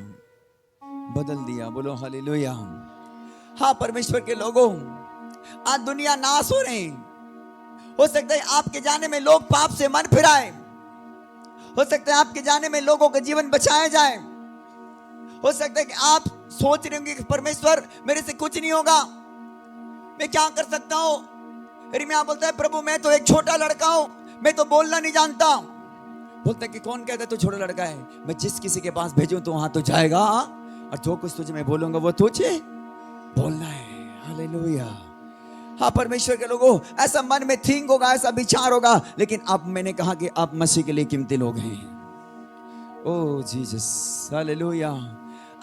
बदल दिया। बोलो हालेलुया। हाँ परमेश्वर के लोगों, आज दुनिया नाश हो रही। हो सकता है आपके जाने में लोग पाप से मन फिराए, हो सकता है आपके जाने में लोगों का जीवन बचाया जाए। हो सकता है कि आप सोच रहे होंगे कि परमेश्वर मेरे से कुछ नहीं होगा, मैं क्या कर सकता हूं। यिर्मयाह बोलता है प्रभु मैं तो एक छोटा लड़का हूं, मैं तो बोलना नहीं जानता। बोलता है कि कौन कहता है तू छोटा लड़का है, मैं जिस किसी के पास भेजूं तो वहां तो जाएगा, और जो कुछ तुझे मैं बोलूंगा वो तुझे बोलना है। हालेलुया। हाँ परमेश्वर के लोगों, ऐसा मन में थिंक होगा, ऐसा विचार होगा, लेकिन अब मैंने कहा कि आप मसीह के लिए कीमती लोग हैं। ओ जीसस, हालेलुया।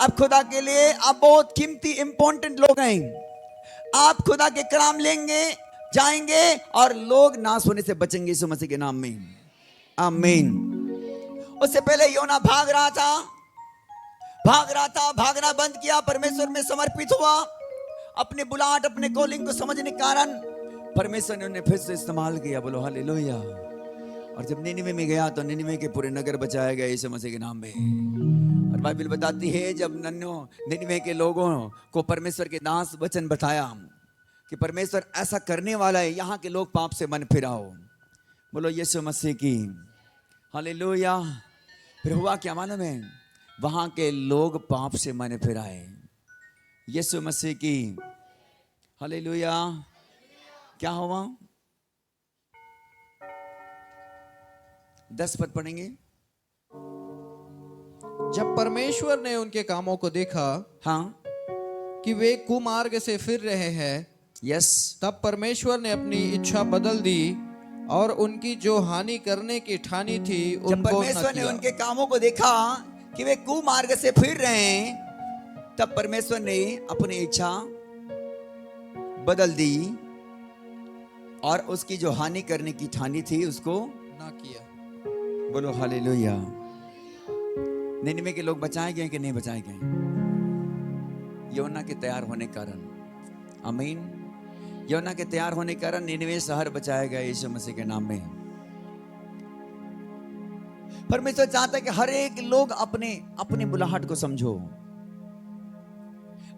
अब खुदा के लिए आप बहुत कीमती इंपॉर्टेंट लोग हैं। आप खुदा के कलाम लेंगे, जाएंगे और लोग नाश होने से बचेंगे यीशु मसीह के नाम में। आमीन। उससे पहले योना भाग रहा था, भागना बंद किया, परमेश्वर में समर्पित हुआ। अपने बुलाहट, अपने कॉलिंग को समझने के कारण परमेश्वर ने उन्हें फिर से इस्तेमाल किया। बोलो हालेलुया। और जब निनिवे में गया तो निनिवे के पूरे नगर बचाया गया यीशु मसीह के नाम में। और बाइबल बताती है जब निनिवे के लोगों को परमेश्वर के दास वचन बताया कि परमेश्वर ऐसा करने वाला है, यहाँ के लोग पाप से मन फिराओ। बोलो यीशु मसीह की हालेलुया। फिर हुआ क्या मालूम है? वहां के लोग पाप से मन फिराए। यीशु मसीह की हालेलुया। क्या हुआ? 10 पद पढ़ेंगे। जब परमेश्वर ने उनके कामों को देखा, हाँ, कि वे कुमार्ग से फिर रहे हैं, यस, तब परमेश्वर ने अपनी इच्छा बदल दी और उनकी जो हानि करने की ठानी थी जब उनको न परमेश्वर ने किया। उनके कामों को देखा कि वे कुमार्ग से फिर रहे हैं, तब परमेश्वर ने अपनी इच्छा बदल दी और उसकी जो हानि करने की ठानी थी उसको ना किया। बोलो हालेलुया। निनिवे के लोग बचाए गए कि नहीं बचाए गए? योना के तैयार होने के कारण। आमीन। योना के तैयार होने के कारण निनिवे शहर बचाया गया यीशु मसीह के नाम में। परमेश्वर चाहता है कि हर एक लोग अपने अपनी बुलाहट को समझो।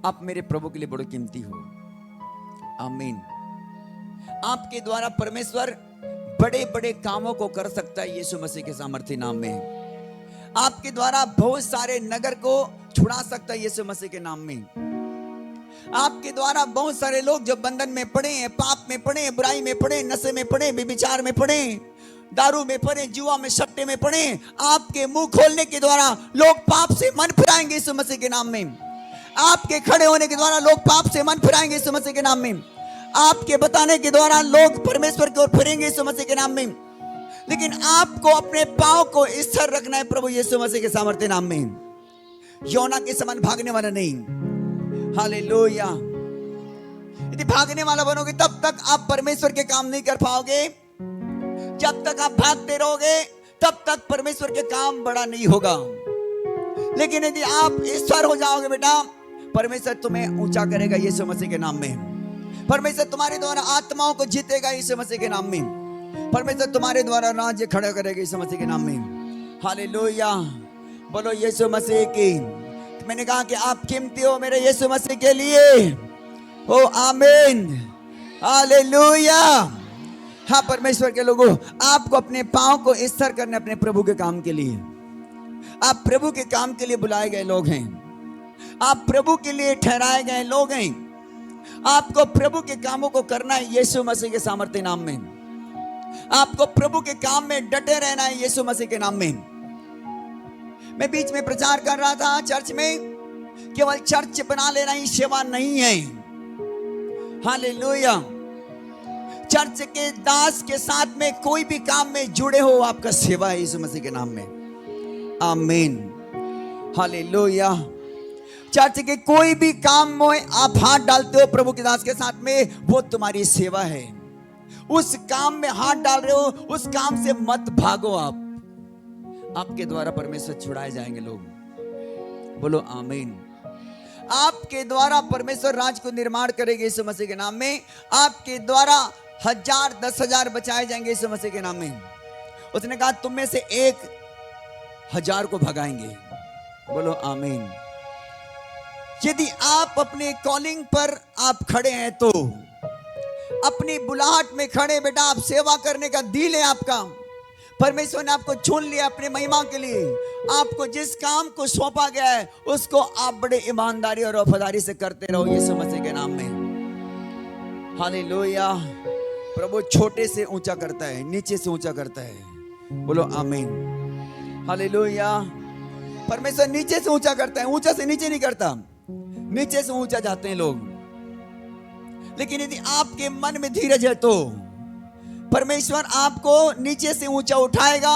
आप मेरे प्रभु के लिए बड़े कीमती हो। आमीन। आपके द्वारा परमेश्वर बड़े बड़े कामों को कर सकता है यीशु मसीह के सामर्थ्य नाम में। आपके द्वारा बहुत सारे नगर को छुड़ा सकता है यीशु मसीह के नाम में। आपके द्वारा बहुत सारे लोग जो बंधन में पड़े हैं, पाप में पड़े हैं, बुराई में पड़े, नशे में पड़े, व्यभिचार में पड़े, दारू में पड़े, जुआ में, सट्टे में पड़े, आपके मुंह खोलने के द्वारा लोग पाप से मन फिराएंगे यीशु मसीह के नाम में। आपके खड़े होने के द्वारा लोग पाप से मन फिराएंगे यीशु मसीह के नाम में। आपके बताने के द्वारा लोग परमेश्वर की ओर फिरेंगे यीशु मसीह के नाम में। लेकिन आपको अपने पांव को स्थिर रखना है प्रभु यीशु मसीह के सामर्थ्य नाम में। योना के समान भागने वाला नहीं। हालेलुया। यदि भागने वाला बनोगे तब तक आप परमेश्वर के काम नहीं कर पाओगे। जब तक आप भागते रहोगे तब तक परमेश्वर के काम बड़ा नहीं होगा। लेकिन यदि आप ईश्वर हो जाओगे बेटा, परमेश्वर तुम्हें ऊंचा करेगा यीशु मसीह के नाम में। परमेश्वर तुम्हारे द्वारा आत्माओं को जीतेगा यीशु मसीह के नाम में। परमेश्वर तुम्हारे द्वारा राज्य खड़ा करेगा यीशु मसीह के नाम में। हालेलुया। बोलो यीशु मसीह की। मैंने कहा कि आप कीमती हो मेरे यीशु मसीह के लिए। ओ आमीन। हालेलुया। हाँ परमेश्वर के लोगों, आपको अपने पांव को स्थिर करने अपने प्रभु के काम के लिए। आप प्रभु के काम के लिए बुलाए गए लोग हैं। आप प्रभु के लिए ठहराए गए लोग हैं। आपको प्रभु के कामों को करना है यीशु मसीह के सामर्थ्य नाम में। आपको प्रभु के काम में डटे रहना है यीशु मसीह के नाम में। मैं बीच में प्रचार कर रहा था चर्च में, केवल चर्च बना लेना ही सेवा नहीं है। हालेलुया। चर्च के दास के साथ में कोई भी काम में जुड़े हो, आपका सेवा है यीशु मसीह के नाम में। आमीन। हालेलुया। चर्च के कोई भी काम में आप हाथ डालते हो प्रभु के दास के साथ में, वो तुम्हारी सेवा है। उस काम में हाथ डाल रहे हो, उस काम से मत भागो। आपके द्वारा परमेश्वर छुड़ाए जाएंगे लोग। बोलो आमीन। आपके द्वारा परमेश्वर राज को निर्माण करेंगे यीशु मसीह के नाम में। आपके द्वारा 1000 10,000 बचाए जाएंगे यीशु मसीह के नाम में। उसने कहा तुम में से 1,000 को भगाएंगे। बोलो आमीन। यदि आप अपने कॉलिंग पर आप खड़े हैं तो अपनी बुलाहट में खड़े बेटा, आप सेवा करने का दिल है आपका। परमेश्वर ने आपको चुन लिया अपने महिमा के लिए। आपको जिस काम को सौंपा गया है उसको आप बड़े ईमानदारी और वफादारी से करते रहो यीशु मसीह के नाम में। हालेलुया। प्रभु छोटे से ऊंचा करता है, नीचे से ऊंचा करता है। बोलो आमीन। हालेलुया। परमेश्वर नीचे से ऊंचा करता है, ऊंचा से नीचे नहीं करता। नीचे से ऊंचा जाते हैं लोग। लेकिन यदि आपके मन में धीरज है तो परमेश्वर आपको नीचे से ऊंचा उठाएगा।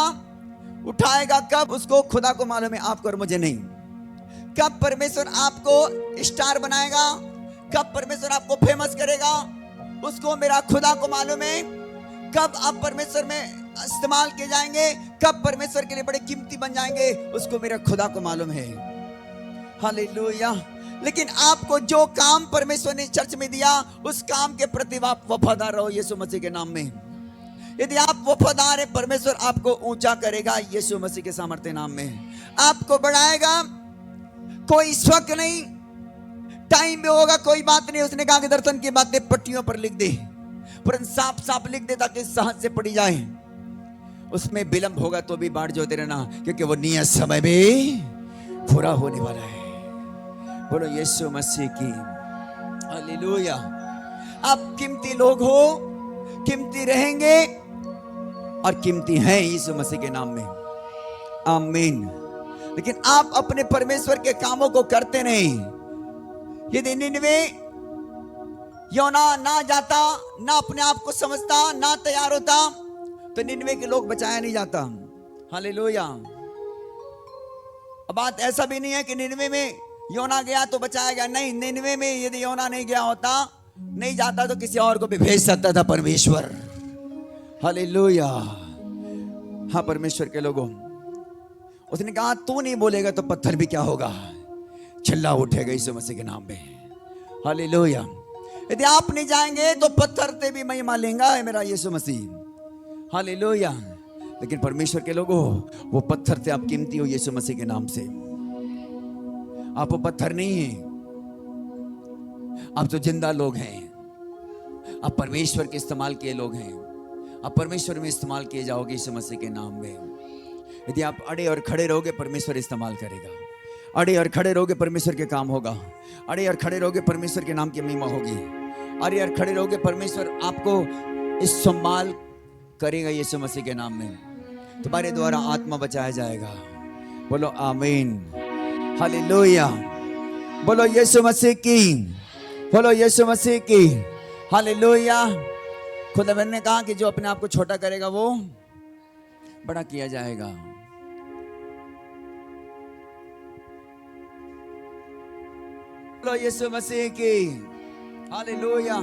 उठाएगा कब? उसको खुदा को मालूम है, आपको और मुझे नहीं। कब परमेश्वर आपको स्टार बनाएगा, कब परमेश्वर आपको फेमस करेगा, उसको मेरा खुदा को मालूम है। कब आप परमेश्वर में इस्तेमाल किए जाएंगे, कब परमेश्वर के लिए बड़े कीमती बन जाएंगे, उसको मेरा खुदा को मालूम है। हालेलुया। लेकिन आपको जो काम परमेश्वर ने चर्च में दिया, उस काम के प्रति आप वफादार रहो यीशु मसीह के नाम में। यदि आप वफादार है, परमेश्वर आपको ऊंचा करेगा यीशु मसीह के सामर्थ्य नाम में, आपको बढ़ाएगा। कोई शक नहीं, टाइम भी होगा, कोई बात नहीं। उसने कहा कि दर्शन की बातें पट्टियों पर लिख दे, पर साफ साफ लिख दे ताकि सहज से पढ़ी जाए। उसमें विलंब होगा तो भी बाट जोते रहना, क्योंकि वो नियत समय में पूरा होने वाला है। बोलो यीशु मसीह की हालेलुया। आप कीमती लोग हो, कीमती रहेंगे और कीमती हैं यीशु मसीह के नाम में। आमीन। लेकिन आप अपने परमेश्वर के कामों को करते नहीं। यदि निनवे योना ना जाता, ना अपने आप को समझता, ना तैयार होता, तो निनवे के लोग बचाया नहीं जाता। हालेलुया। अब बात ऐसा भी नहीं है कि निनवे में योना गया तो बचाया गया, नहीं। निनवे में यदि योना नहीं गया होता, नहीं जाता, तो किसी और को भी भेज सकता था परमेश्वर। हालेलुया। हाँ परमेश्वर के लोगों, उसने कहा तू नहीं बोलेगा तो पत्थर भी क्या होगा, चिल्ला उठेगा यीशु मसीह के नाम में। हालेलुया। यदि आप नहीं जाएंगे तो पत्थर से भी महिमा लेगा है मेरा यीशु मसीह। हालेलुया। लेकिन परमेश्वर के लोगों, वो पत्थर से आप कीमती हो यीशु मसीह के नाम से। आप वो पत्थर नहीं हैं, आप तो जिंदा लोग हैं। आप परमेश्वर के इस्तेमाल किए लोग हैं। आप परमेश्वर में इस्तेमाल किए जाओगे यीशु मसीह के नाम में। यदि आप अड़े और खड़े रहोगे, परमेश्वर इस्तेमाल करेगा। अड़े और खड़े रहोगे, परमेश्वर के काम होगा। अड़े और खड़े रहोगे, परमेश्वर के नाम की महिमा होगी। अड़े और खड़े रहोगे, परमेश्वर आपको इस्तेमाल करेगा यीशु मसीह के नाम में। तुम्हारे द्वारा आत्मा बचाया जाएगा। बोलो आमीन। हालेलुया। बोलो यीशु मसीह की, बोलो यीशु मसीह की। हालेलुया। खुदा ने कहा कि जो अपने आप को छोटा करेगा वो बड़ा किया जाएगा। बोलो यीशु मसीह की हालेलुया।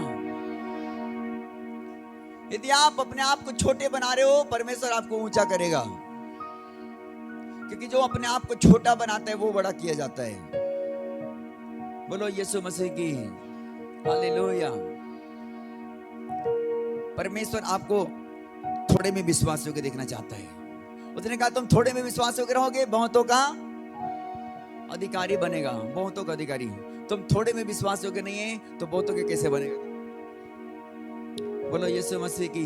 यदि आप अपने आप को छोटे बना रहे हो, परमेश्वर आपको ऊंचा करेगा, क्योंकि जो अपने आप को छोटा बनाता है वो बड़ा किया जाता है। बोलो यीशु मसीह की हालेलुया। परमेश्वर आपको थोड़े में विश्वास होकर देखना चाहता है। उसने कहा तुम थोड़े में विश्वास होकर रहोगे, बहुतों का अधिकारी बनेगा। बहुतों का अधिकारी। तुम थोड़े में विश्वास होकर नहीं है तो बहुतों के कैसे बनेगा? बोलो यीशु मसीह की।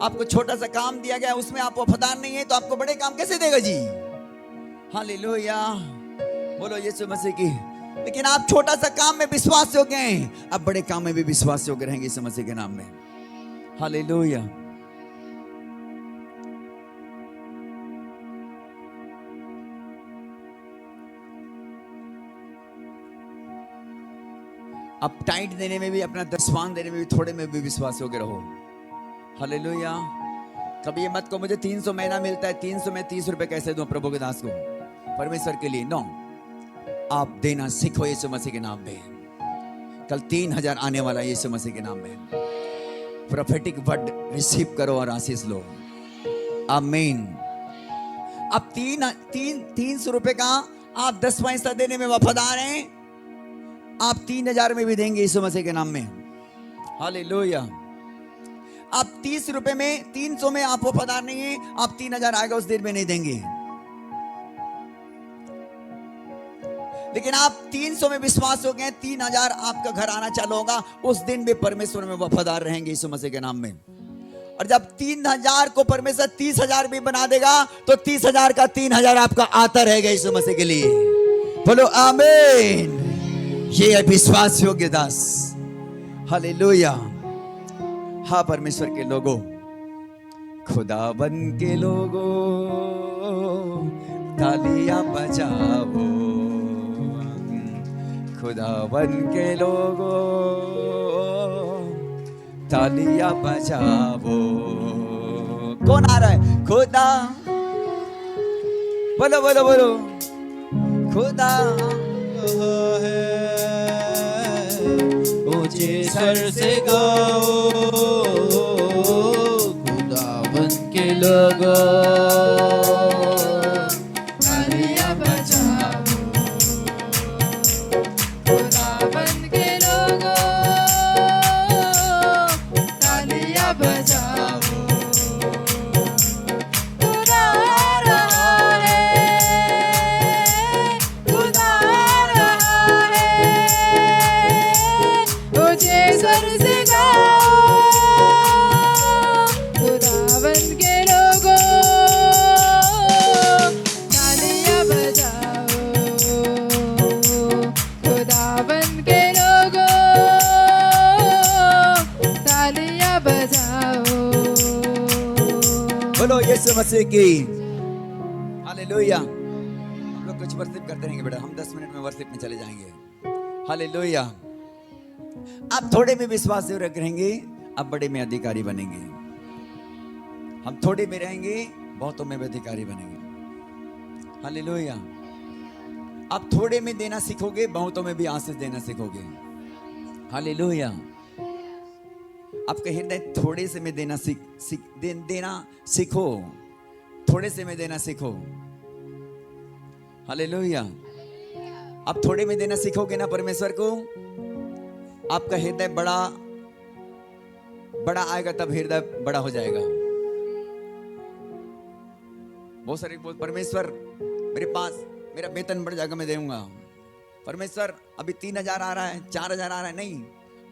आपको छोटा सा काम दिया गया, उसमें आप वफादार नहीं है तो आपको बड़े काम कैसे देगा जी? हालेलुया। बोलो यीशु मसीह की। लेकिन आप छोटा सा काम में विश्वास हो गए, अब बड़े काम में भी विश्वास होकर रहेंगे यीशु मसीह के नाम में। हालेलुया। अब टाइट देने में भी, अपना दसवान देने में भी, थोड़े में भी विश्वास होकर रहो। हालेलुया। कभी ये मत को मुझे 300 महीना मिलता है, 300 में 30 रुपए कैसे दूं प्रभु के दास को परमेश्वर के लिए? नो, आप देना सीखो यीशु मसीह के नाम में। कल 3000 आने वाला है यीशु मसीह के नाम में। प्रोफेटिक वर्ड रिसीव करो और आशीष लो। आमीन। अब 300 रुपए का आप 10वां हिस्सा देने में वफादार हैं, आप 3000 में भी देंगे यीशु मसीह के नाम में। हालेलुया। आप 30 रुपए में, 300 में आप वफादार नहीं है, आप 3000 आएगा उस दिन में नहीं देंगे। लेकिन आप 300 में विश्वास हो गए, 3000 आपका घर आना चालू होगा, उस दिन भी परमेश्वर में वफादार रहेंगे यीशु मसीह के नाम में। और जब 3000 को परमेश्वर 30,000 भी बना देगा, तो 30,000 का 3000 आपका आता रहेगा यीशु मसीह के लिए। बोलो आमीन। ये है विश्वास योग्य दास। हालेलुया। हाँ परमेश्वर के लोगों, खुदावन के लोगों तालियां बजाओ। खुदावन के लोगों तालियां बजाओ। कौन आ रहा है? खुदा, बोलो बोलो बोलो, खुदा है ऊंचे स्वर से गाओ, खुदावन के लोगों तालियां बजाओ, खुदावन के लोगों तालियां बजाओ। खुदा आ रहा है, खुदा आ रहा है, ऊंचे स्वर से गाओ, खुदावन के लोगों तालियां बजाओ, खुदावन के लोगों तालियां बजाओ। बोलो यीशु मसीह की हालेलुया। हम लोग कुछ वर्शिप करते रहेंगे बेटा, हम 10 मिनट में वर्शिप में चले जाएंगे। हालेलुया। आप थोड़े में विश्वास रहेंगे, आप बड़े में अधिकारी बनेंगे। हम थोड़े में रहेंगे, बहुतों में भी अधिकारी बनेंगे। हालेलुया। आप थोड़े में देना सीखोगे, बहुतों में भी आशीष देना सीखोगे। हालेलुया। आपका हृदय थोड़े से में देना देना सीखो, थोड़े से में देना सीखो। हालेलुया। आप थोड़े में देना सीखोगे ना परमेश्वर को, आपका हृदय बड़ा बड़ा आएगा, तब हृदय बड़ा हो जाएगा। बहुत सारे बोल, परमेश्वर मेरे पास मेरा वेतन बढ़ जाएगा, मैं दूंगा। परमेश्वर अभी 3,000 आ रहा है, 4,000 आ रहा है, नहीं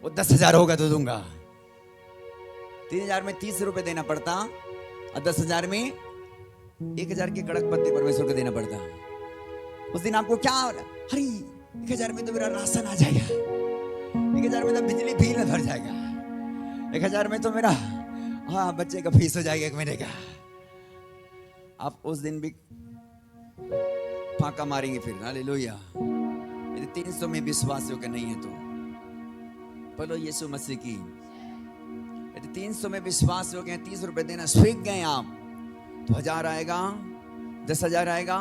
वो 10,000 होगा तो दूंगा। 3,000 में 30 रुपए देना पड़ता, और 10,000 में 1,000 के कड़क पत्ते परमेश्वर को देना पड़ता। उस दिन आपको क्या, अरे 1,000 में तो मेरा राशन आ जाएगा, 1,000 में तो बिजली बिल भर जाएगा, 1,000 में तो मेरा बच्चे का फीस हो जाएगा 1 महीने का। आप उस दिन भी फाका मारेंगे फिर। हालेलुया। यदि 300 में विश्वास योग्य नहीं है तो बोलो यीशु मसीह की। यदि 300 में विश्वास योग्य है, 30 रुपए देना सीख गए आप, तो 1,000 आएगा, 10,000 आएगा।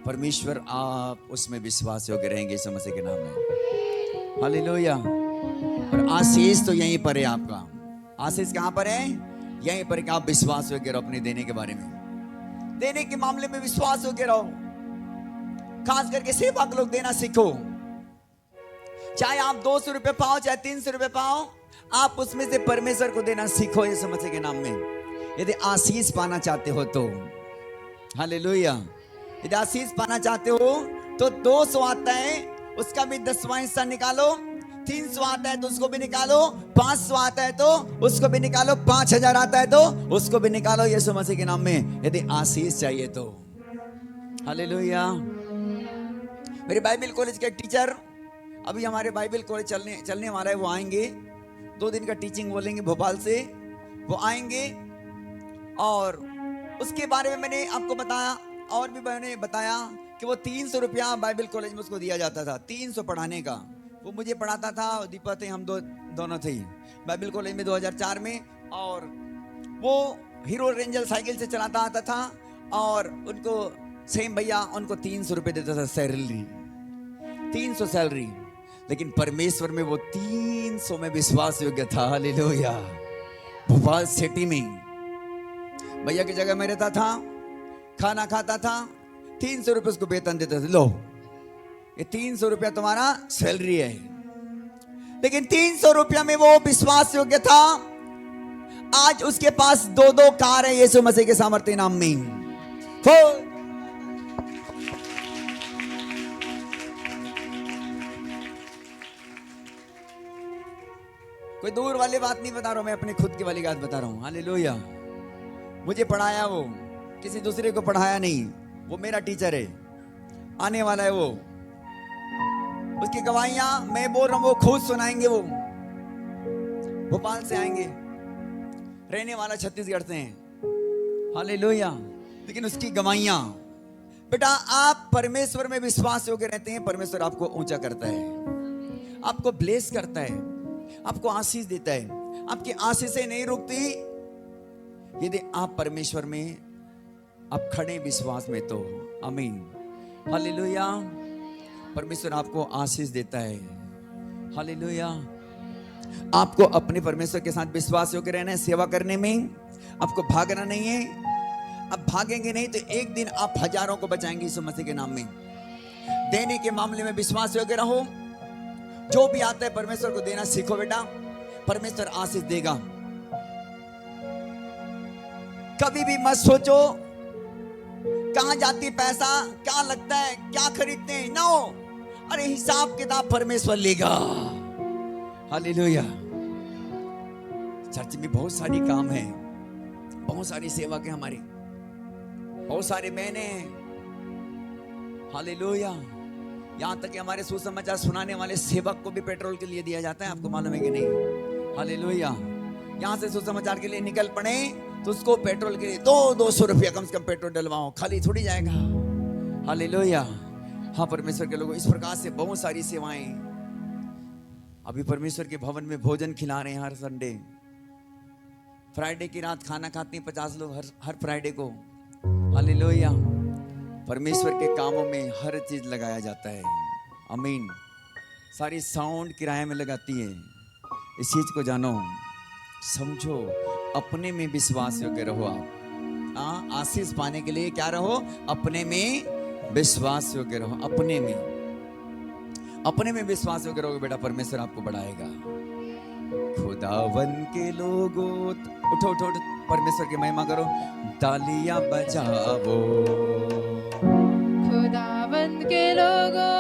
परमेश्वर आप उसमें विश्वास योग्य रहेंगे यीशु मसीह के नाम में। हालेलुया। और आशीष तो यहीं पर है आपका। आशीष कहां पर है? यहीं पर कि आप विश्वास योग्य रहो अपने देने के बारे में, देने के मामले में विश्वास योग्य रहो। खास करके सेवा के लोग देना सीखो। चाहे आप 200 रुपए पाओ, चाहे 300 रुपए पाओ, आप उसमें से परमेश्वर को देना सीखो यीशु मसीह के नाम में। यदि आशीष पाना चाहते हो तो हालेलुया। यदि आशीष पाना चाहते हो तो 200 आता है, उसका भी 10वां हिस्सा निकालो। 300 आता है तो उसको भी निकालो। 500 आता है तो उसको भी निकालो। 5,000 आता है तो उसको भी निकालो यीशु मसीह के नाम में, यदि आशीष चाहिए तो। हालेलुया। मेरे बाइबल कॉलेज के टीचर, अभी हमारे बाइबल कॉलेज चलने वाला है, वो आएंगे। 2 दिन का टीचिंग बोलेंगे भोपाल से, वो आएंगे। और उसके बारे में मैंने आपको बताया, और भी मैंने बताया कि वो 300 रुपया बाइबल कॉलेज में उसको दिया जाता था, 300 पढ़ाने का। वो मुझे पढ़ाता था, दीपा थे, हम दोनों थे बाइबल कॉलेज में 2004 में। और वो हीरो रेंजर साइकिल से चलाता आता था, और उनको सेम भैया उनको 300 रुपये देता था सैलरी, 300 सैलरी। लेकिन परमेश्वर में वो 300 में विश्वास योग्य था। हालेलुया। भोपाल सिटी में भैया की जगह में रहता था, खाना खाता था, 300 रुपये उसको वेतन देता था। लो ये 300 रुपया तुम्हारा सैलरी है। लेकिन 300 रुपया में वो विश्वास योग्य था। आज उसके पास 2 कार है यीशु मसीह के सामर्थ्य नाम में। हो कोई दूर वाली बात नहीं बता रहा हूं, मैं अपनी खुद की वाली बात बता रहा हूं। हालेलुया। मुझे पढ़ाया, वो किसी दूसरे को पढ़ाया नहीं, वो मेरा टीचर है, आने वाला है वो। उसकी गवाहियां मैं बोल रहा हूं, वो खुद सुनाएंगे। वो भोपाल से आएंगे, रहने वाला छत्तीसगढ़ से हैं। हालेलुया। लेकिन उसकी गवाहियां, बेटा आप परमेश्वर में विश्वास योग्य रहते हैं, परमेश्वर आपको ऊंचा करता है, आपको ब्लेस करता है, आपको आशीष देता है। आपकी आशीषें नहीं रुकती यदि आप परमेश्वर में आप खड़े विश्वास में तो। आमीन, हालेलुया। परमेश्वर आपको आशीष देता है, हालेलुया। आपको अपने परमेश्वर के साथ विश्वास योग्य रहना है, सेवा करने में आपको भागना नहीं है। अब भागेंगे नहीं तो एक दिन आप हजारों को बचाएंगे यीशु मसीह के नाम में। देने के मामले में विश्वास योग्य रहो। जो भी आता है परमेश्वर को देना सीखो बेटा, परमेश्वर आशीष देगा। कभी भी मत सोचो कहां जाती पैसा, क्या लगता है, क्या खरीदते हैं, नो। अरे हिसाब किताब परमेश्वर लेगा, हालेलुया। चर्च में बहुत सारी काम है, बहुत सारी सेवा के हमारी, बहुत सारे बहने हैं, हालेलुया। यहां तक कि हमारे सुसमाचार सुनाने वाले सेवक को भी पेट्रोल के लिए दिया जाता है, आपको मालूम है कि नहीं? हालेलुया। यहां से सुसमाचार के लिए निकल पड़े तो उसको पेट्रोल के लिए 200 रुपया कम से कम पेट्रोल डलवाओ, खाली थोड़ी जाएगा। हालेलुया। हाँ परमेश्वर के लोगों, इस प्रकार से बहुत सारी सेवाएं। अभी परमेश्वर के भवन में भोजन खिला रहे हैं हर संडे। फ्राइडे की रात खाना खाते हैं 50 लोग हर फ्राइडे को, हालेलुया। परमेश्वर के कामों में हर चीज लगाया जाता है, आमीन। सारी साउंड किराए में लगाती है। इस चीज को जानो, समझो, अपने में विश्वास योग्य रहो। आप आशीष पाने के लिए क्या रहो? अपने में विश्वास योग्य रहो। अपने में विश्वास योग्य रहोगे बेटा, परमेश्वर आपको बढ़ाएगा। खुदावन के लोगों, उठो उठो उठो, परमेश्वर की महिमा करो, तालियां बजाओ। खुदावन के लोगों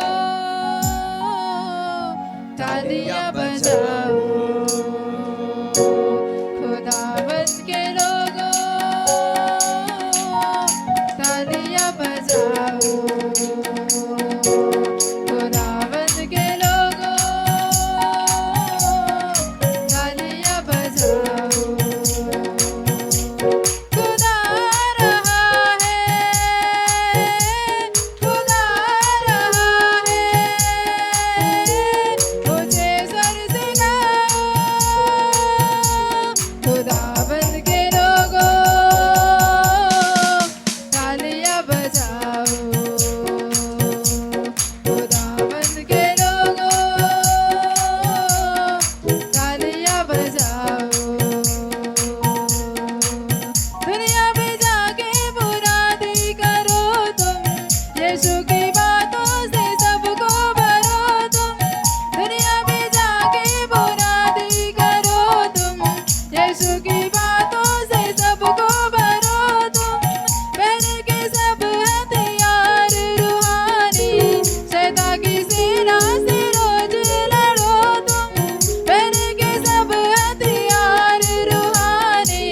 तालियां बजाओ, खुदावन के लोगों तालियां बजाओ, खुदावन के लोगों तालियां बजाओ। खुदा रहा है, खुदा रहा है, मुझे सर से खुदावन के लोगों तालियां बजाओ, खुदावन के लोगों तालियां बजाओ। दुनिया में जाके बुराई करो तुम, यीशु की बातों से सबको भरो तुम। दुनिया में जाके बुराई करो तुम, यीशु की बातों से सबको भरो तुम। पहन के सब हथियार रूहानी, शैतान की सेना से रोज लड़ो तुम। पहन के सब हथियार रूहानी,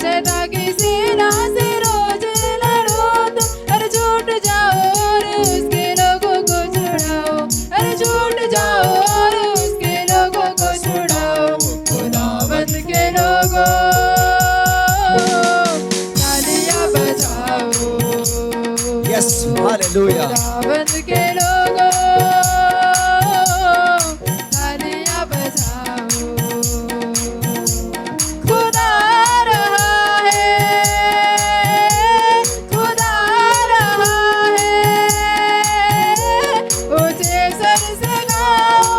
शैतान की सेना से रोज लड़ो तुम। अरे छूट जाओ और उसके लोगों को छुड़ाओ, अरे छूट जाओ और उसके लोगों को छुड़ाओ। खुदावंद के लोगों तालियां बजाओ, यस, हालेलुया। खुदावंद के लोगों तालियां बजाओ। खुदा रहा है, खुदा रहा है, ऊंचे सर से गाओ।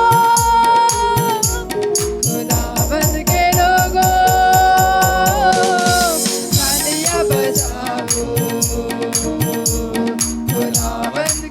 खुदावंद के लोगों तालियां बजाओ, खुदावंद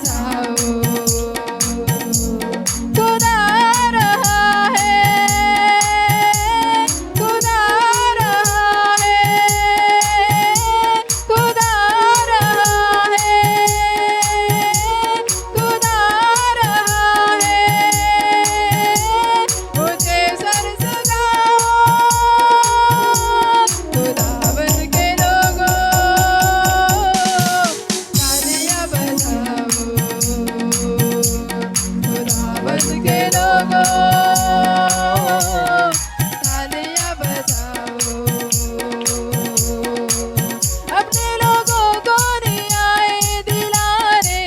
बचाओ खुदा रहा है खुदा रहा है खुदा रहा है खुदा रहा है मुझे सर सजाओ खुदावन के लोगों तालियां बजाओ खुदावन के लोगों तालियां बजाओ अपने लोगों को नहीं आए दिलाने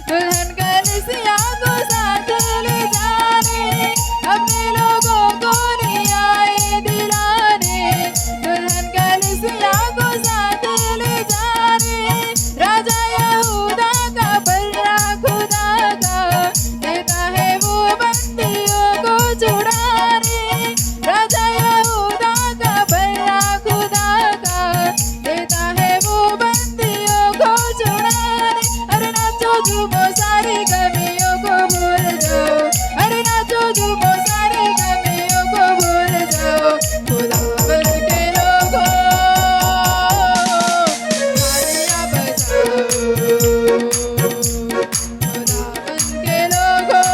दुल्हन कलीसिया को साथ ले जाने अपने लोगों को नहीं आए दिलाने दुल्हन कलीसिया को साथ ले जाने राजा यहूदा का बल्ला खुदा का देता है वो बंदियों को छुड़ाने राजा यहूदा का बल्ला खुदा का देता है वो बंदियों को छुड़ाने अरे नाचो झूमो सारी कमियों को भूल जाओ अरे नाचो झूमो सारी कमियों को भूल जाओ खुदावन के लोगों तालियां बजाओ खुदावन के लोगों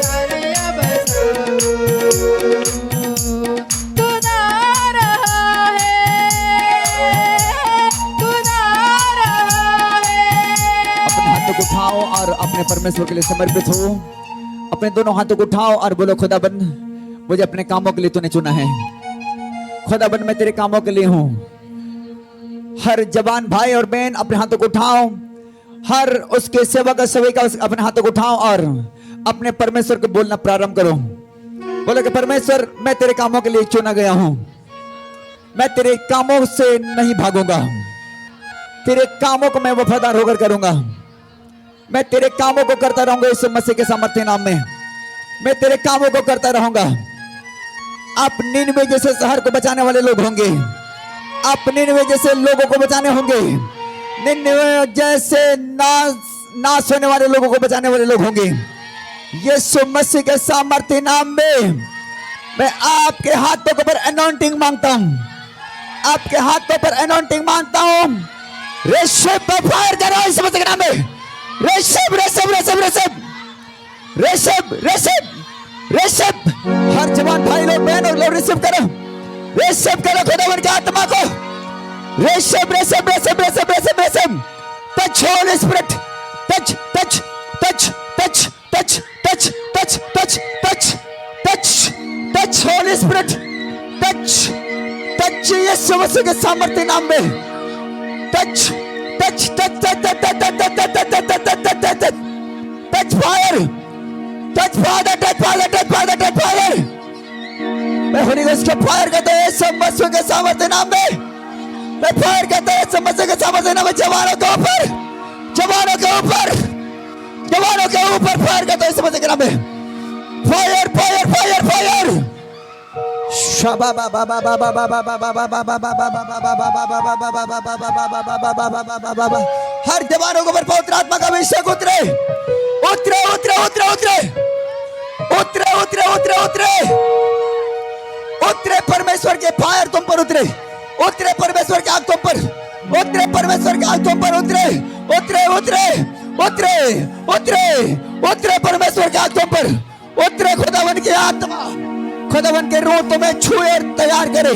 तालियां बजाओ खुदा रहा है खुदा रहा है अपने हाथों को उठाओ और अपने परमेश्वर के लिए समर्पित हो। अपने दोनों हाथों को उठाओ और बोलो खुदाबंद मुझे अपने कामों के लिए तूने चुना है। खुदाबंद मैं तेरे कामों के लिए हूँ। हर जवान भाई और बहन अपने हाथों को उठाओ, हर उसके सेवक और सेविका अपने हाथों को उठाओ और अपने परमेश्वर को बोलना प्रारंभ करो। बोलो कि परमेश्वर मैं तेरे कामों के लिए चुना गया हूँ, मैं तेरे कामों से नहीं भागूंगा, तेरे कामों को मैं वफादार होकर करूंगा, मैं तेरे कामों को करता रहूंगा यीशु मसीह के सामर्थ्य नाम में, मैं तेरे कामों को करता रहूंगा। आप निनवे जैसे शहर को बचाने वाले लोग होंगे, आप निनवे जैसे लोगों को बचाने होंगे, निनवे जैसे नाश होने वाले लोगों को बचाने वाले लोग होंगे। यीशु मसीह के सामर्थ्य नाम में मैं आपके हाथों के ऊपर अनॉइंटिंग मांगता हूं, आपके हाथों पर अनॉइंटिंग मांगता हूं। रिसीव पर फायर करो यीशु मसीह के नाम में। Receive receive receive receive receive receive receive. हर जवान भाई लोग बहन लोग रिसीव करो, रिसीव करो खुदावन की आत्मा को। Receive receive receive receive receive receive. Touch holy spirit, touch touch touch touch touch touch touch touch touch touch touch holy spirit, touch touch यीशु मसीह के सामर्थ्य नाम में। Touch touch touch touch touch touch touch fire, touch father, touch father, touch father, touch fire. मैं holy ghost के fire करता हूं यीशु मसीह के सामर्थ्य नाम में। मैं फायर करता हूं यीशु मसीह के सामर्थ्य नाम में। जवानों के ऊपर, जवानों के ऊपर, जवानों के ऊपर फायर करता हूं यीशु मसीह के नाम में। Fire fire fire fire. शाबा बा बा बा बा बा बा बा बा बा बा बा बा बा। हर जवानों के ऊपर पवित्र आत्मा का अभिषेक उतरे उतरे उतरे उतरे उतरे उतरे उतरे उतरे उतरे उतरे। परमेश्वर के फायर तुम पर उतरे, उतरे परमेश्वर के आग तुम पर, उतरे परमेश्वर के आग तुम पर उतरे उतरे उतरे उतरे उतरे उतरे परमेश्वर के आग तुम पर उतरे। खुदावन की आत्मा, खुदावन के रूह तुम्हें छुए और तैयार करे।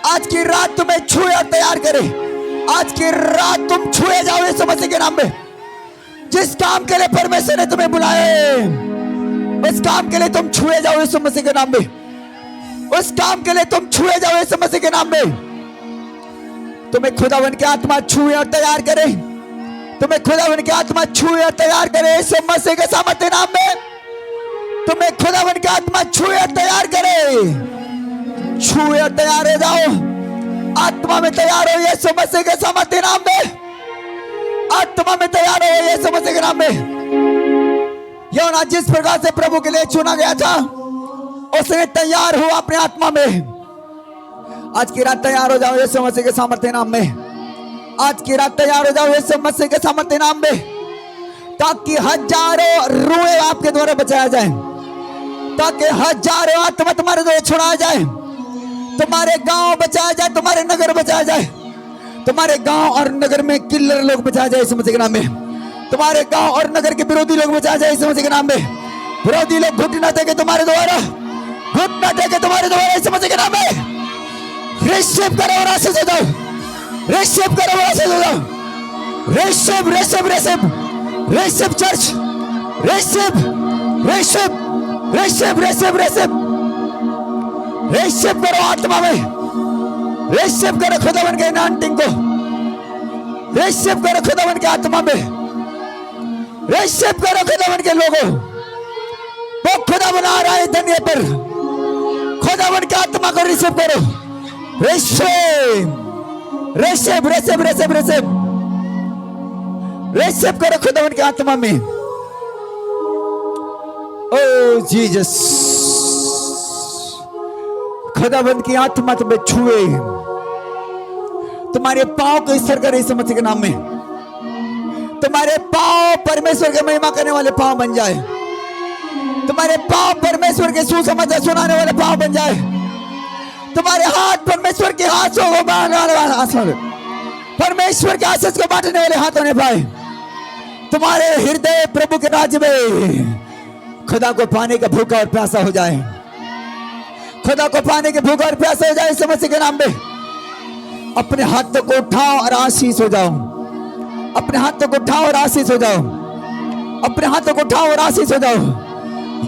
आज की रात तुम्हें छुए और तैयार करे। आज की रात तुम छुए जाओ यीशु मसीह के नाम में। जिस काम के लिए परमेश्वर ने तुम्हें बुलाया है, उस काम के लिए तुम छुए जाओ यीशु मसीह के नाम में। उस काम के लिए तुम छुए जाओ यीशु मसीह के नाम में। तुम्हें खुदावन की आत्मा छुए और तैयार करे, तुम्हें खुदावन की आत्मा छुए और तैयार करे यीशु मसीह के सामर्थ्य नाम में। तुम्हें खुदावन की आत्मा छुए और तैयार करे। छुए और तैयार हो जाओ, आत्मा में तैयार हो यीशु मसीह के सामर्थ्य नाम में। आत्मा में तैयार हो यीशु मसीह के नाम में। यूहन्ना जिस प्रकार से प्रभु के लिए चुना गया था, उसने तैयार हुआ अपने आत्मा में। आज की रात तैयार हो जाओ यीशु मसीह के सामर्थ्य नाम में। आज की रात तैयार हो जाओ यीशु मसीह के सामर्थ्य नाम में, ताकि हजारों रूहें आपके द्वारा बचाया जाए, ताकि हजारों आत्मा तुम्हारे द्वारा छुड़ाया जाए, तुम्हारे गांव बचाया जाए, तुम्हारे नगर बचाया जाए, तुम्हारे गांव और नगर में किल्लर लोग बचाया जाए यीशु मसीह के नाम में, तुम्हारे गांव और नगर के विरोधी लोग बचाया जाए यीशु मसीह के नाम में। विरोधी लोग घुटना टेके तुम्हारे द्वारा, घुटना टेके तुम्हारे द्वारा यीशु मसीह के नाम में। रिसीव करो और आशीष हो जाओ, रिसीव करो और आशीष हो जाओ। Receive receive receive receive church, receive receive receive receive receive receive करो आत्मा में, रिसीव करो खुदावन के अनॉइंटिंग को, रिसीव करो खुदावन के आत्मा में, रिसीव करो खुदावन के लोगों। वो खुदा बना रहा है दुनिया पर, खुदावन के आत्मा को रिसीव करो। Receive receive receive receive receive receive करो खुदावन के आत्मा में। ओ जीसस, खुदावन की आत्मा तुम्हें छुए, तुम्हारे पांव को स्थिर करे यीशु मसीह के नाम में। तुम्हारे पांव परमेश्वर की महिमा करने वाले पांव बन जाए, तुम्हारे पांव परमेश्वर के सुसमाचार सुनाने वाले पांव बन जाए, तुम्हारे हाथ परमेश्वर के हाथों को बांधने वाले, परमेश्वर के आशीष को बांटने वाले हाथ होने पाए। तुम्हारे हृदय प्रभु के राज्य में खुदा को पाने का भूखा और प्यासा हो जाए, खुदा को पाने के भूखा और प्यासा हो जाए यीशु मसीह के नाम में। अपने हाथों को उठाओ और आशीष हो जाओ, अपने हाथों को उठाओ और आशीष हो जाओ, अपने हाथों को उठाओ और आशीष हो जाओ।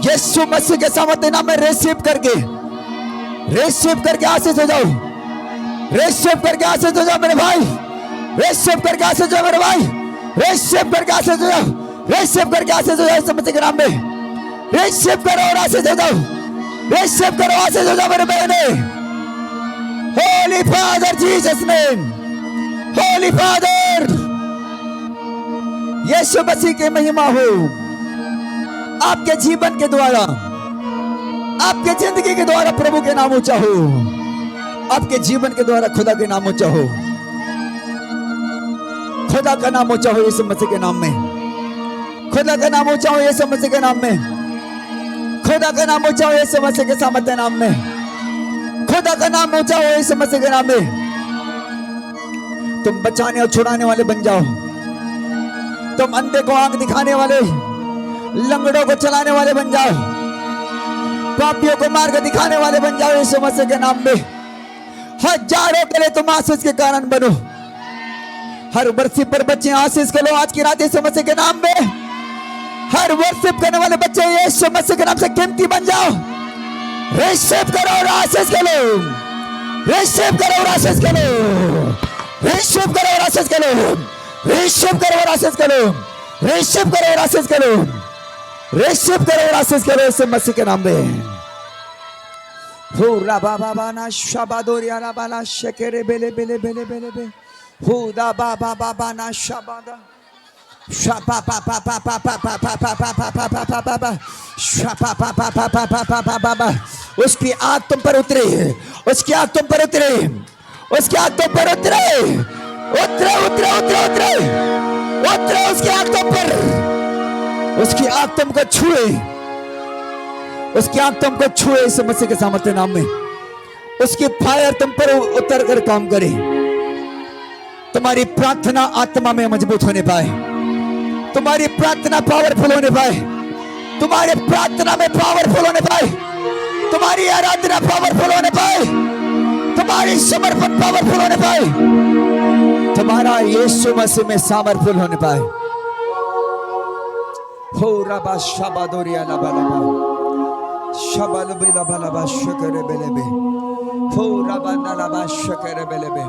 यीशु मसीह के सामर्थ्य नाम में रिसीव करके आशीष हो जाओ, रिसीव करके आशीष हो जाओ मेरे भाई, रिसीव करके आशीष हो जाओ मेरे भाई, रिसीव करके आशीष हो जाओ, रिसीव करके आशीष हो जाओ यीशु मसीह के नाम में। रिसीव करो और आशीष हो जाओ, रिसीव करो आशीष हो जाओ मेरे बहने। Holy father Jesus name, holy father, यीशु मसीह की महिमा हो आपके जीवन के द्वारा, आपके जिंदगी के द्वारा प्रभु के नाम ऊंचा हो, आपके जीवन के द्वारा खुदा के नाम ऊंचा हो, खुदा का नाम ऊंचा हो यीशु मसीह के नाम में, खुदा का नाम ऊंचा हो यीशु मसीह के नाम में, खुदा का नाम ऊंचा हो यीशु मसीह के सामर्थ्य नाम में, खुदा का नाम ऊंचा हो यीशु मसीह के नाम में। तुम बचाने और छुड़ाने वाले बन जाओ, तुम अंधे को आंख दिखाने वाले, लंगड़ों को चलाने वाले बन जाओ, पापियों को मार्ग दिखाने वाले बन जाओ यीशु मसीह के नाम में। हजारों के लिए तुम आशीष के कारण बनो, हर वर्षिप पर बच्चे आशीष करो आज की रात यीशु मसीह के नाम में। हर वर्षिप करने वाले बच्चे यीशु मसीह के नाम से कीमती बन जाओ। रिसीव करो और आशीष करो, रिसीव करो और आशीष करो, रिसीव करो और आशीष करो, रिसीव करो और आशीष करो, रिसीव करो और आशीष करो, रिसीव करो और आशीष करो यीशु मसीह के नाम में। हुरा बाबा बाना शाबादोरिया रा बाला शकेरे बेले बेले बेले बेले बे हुदा बाबा बाबा ना शाबादा शापा पा पा पा पा पा पा पा पा पा पा पा पा पा पा शापा पा पा पा पा पा पा पा पा। उसकी आग तुम पर उतरे, उसकी आग तुम पर उतरे, उसकी आग तुम पर उतरे, उतरे उतरे उतरे उतरे उतरे उसकी आग तुम पर, उसकी आग तुमको छुए, उसकी आग तुमको छुए इस मसीह के सामर्थ्य नाम में। उसकी फायर तुम पर उतर कर काम करे, तुम्हारी प्रार्थना आत्मा में मजबूत होने पाए, तुम्हारी प्रार्थना पावरफुल होने पाए, तुम्हारी प्रार्थना में पावरफुल होने पाए, तुम्हारी आराधना पावरफुल होने पाए, तुम्हारी समर्पण पावरफुल होने पाए, तुम्हारा यीशु मसीह में सामर्थ्य होने पाए। हो रबा शाबादोरिया ला बाला शबाल बेला बाला बा शकरे बेलेबे हो रबा नाला बा शकरे बेलेबे।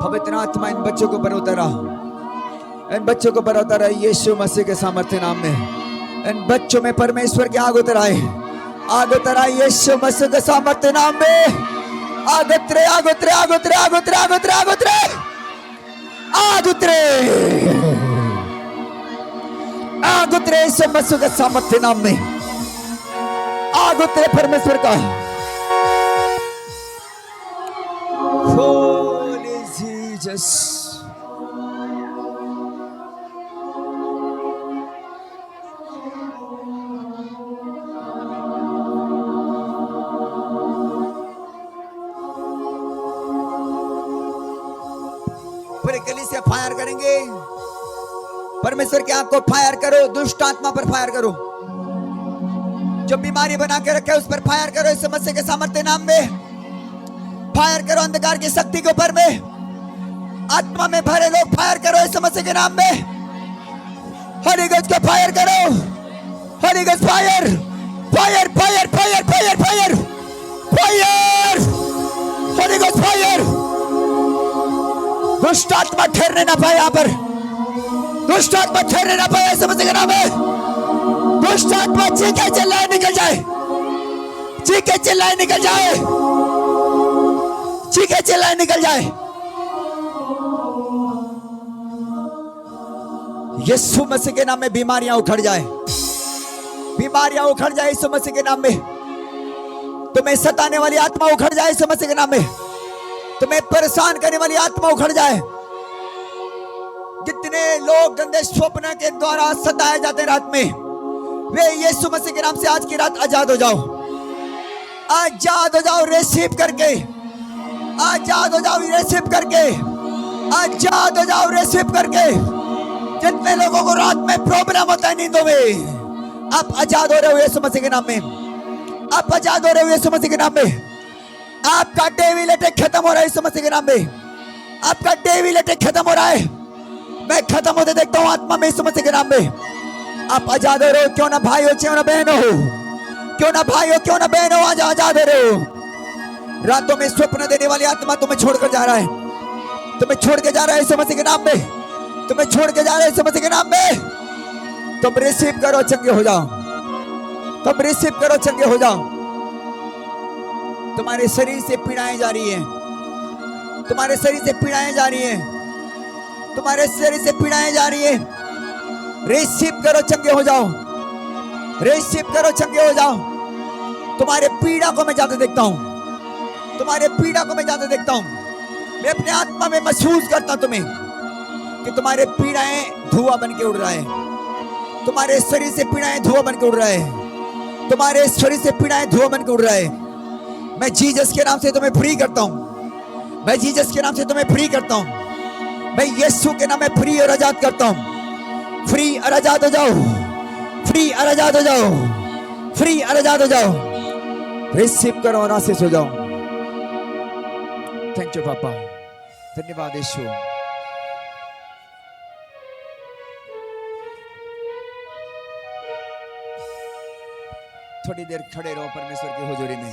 पवित्र आत्मा इन बच्चों को पर उतरा, इन बच्चों को पर उतरा यीशु मसीह के सामर्थ्य नाम में। इन बच्चों में परमेश्वर की आग उतराए, आग उतराए यीशु मसीह के सामर्थ्य नाम में। आग उतरे, आग उतरे, आग उतरे, आग उतरे, आग उतरे, आग उतरे, आग उतरे, आग उतरे यीशु मसीह के सामर्थ्य नाम में। आग उतरे परमेश्वर का। Holy Jesus, पूरे कलीसिया फायर करेंगे। परमेश्वर की आंख को फायर करो, दुष्ट आत्मा पर फायर करो, जो बीमारी बना के रखे उस पर फायर करो, इस समस्या के सामर्थ्य नाम में फायर करो, अंधकार की शक्ति के ऊपर में, आत्मा में भरे लोग फायर करो इस समस्या के नाम में। होली गॉड को फायर करो, Holi God fire fire fire fire fire fire fire, Holi God fire. दुष्ट आत्मा ठहरने ना पाए यहाँ पर, दुष्ट आत्मा ठहरने ना पाए इस समस्या के नाम में। दुष्ट आत्मा चीखे चिल्लाए निकल जाए, चीखे चिल्लाए निकल जाए, चीखे चिल्लाए निकल जाए। यीशु मसीह के नाम में बीमारियां उखड़ जाए, बीमारियां उखड़ जाए यीशु मसीह के नाम में। तुम्हें सताने वाली आत्मा उखड़ जाए यीशु मसीह के नाम में, तुम्हें परेशान करने वाली आत्मा उखड़ जाए। जितने लोग गंदे स्वप्न के द्वारा सताए जाते हैं रात में, वे यीशु मसीह के नाम से आज की रात आजाद हो जाओ, आजाद हो जाओ रिसीव करके, आजाद हो जाओ रिसीव करके, आजाद हो जाओ रिसीव करके। जितने लोगों को रात में प्रॉब्लम होता है नींदों में, आप आजाद हो रहे हो यीशु मसीह के नाम में, आप आजाद हो रहे हो यीशु मसीह के नाम में। आपका डेविल अटैक खत्म हो रहा है यीशु मसीह के नाम में, आपका डेविल अटैक खत्म हो रहा है। मैं खत्म होते देखता हूं आत्मा में यीशु मसीह के नाम में। आप आजाद हो रहे हो, क्यों ना भाई हो क्यों ना बहन हो, क्यों ना भाई हो क्यों ना बहन हो, आज आजाद हो रहे हो। रातों में स्वप्न देने वाली आत्मा तुम्हें छोड़कर जा रहा है, तुम्हें छोड़ के जा रहा है यीशु मसीह के नाम में, तुम्हें छोड़ के जा रहा है यीशु मसीह के नाम में। तुम रिसीव करो, चंगे हो जाओ, तुम रिसीव करो, चंगे हो जाओ। तुम्हारे शरीर से पीड़ाएं जा रही है, तुम्हारे शरीर से पीड़ाएं जा रही है, तुम्हारे शरीर से पीड़ाएं जा रही है। रिसीव करो, चंगे हो जाओ, रिसीव करो, चंगे हो जाओ। तुम्हारे पीड़ा को मैं जाते देखता हूं, तुम्हारे पीड़ा को मैं जाते देखता हूं। मैं अपने आत्मा में महसूस करता हूं तुम्हें कि तुम्हारे पीड़ाएं धुआं बन के उड़ रहा है, तुम्हारे शरीर से पीड़ाएं धुआं बन के उड़ रहा है, तुम्हारे शरीर से पीड़ाएं धुआं बन के उड़ रहा है। मैं जीसस के नाम से तुम्हें फ्री करता हूं, मैं जीसस के नाम से तुम्हें फ्री करता हूं, मैं यीशु के नाम में फ्री और आजाद करता हूं। फ्री और आजाद हो जाओ, फ्री और आजाद हो जाओ, फ्री और आजाद हो जाओ। रिसीव करो और आशीष हो जाओ। थैंक यू पापा, धन्यवाद यीशु। थोड़ी देर खड़े रहो परमेश्वर की हुजूरी में।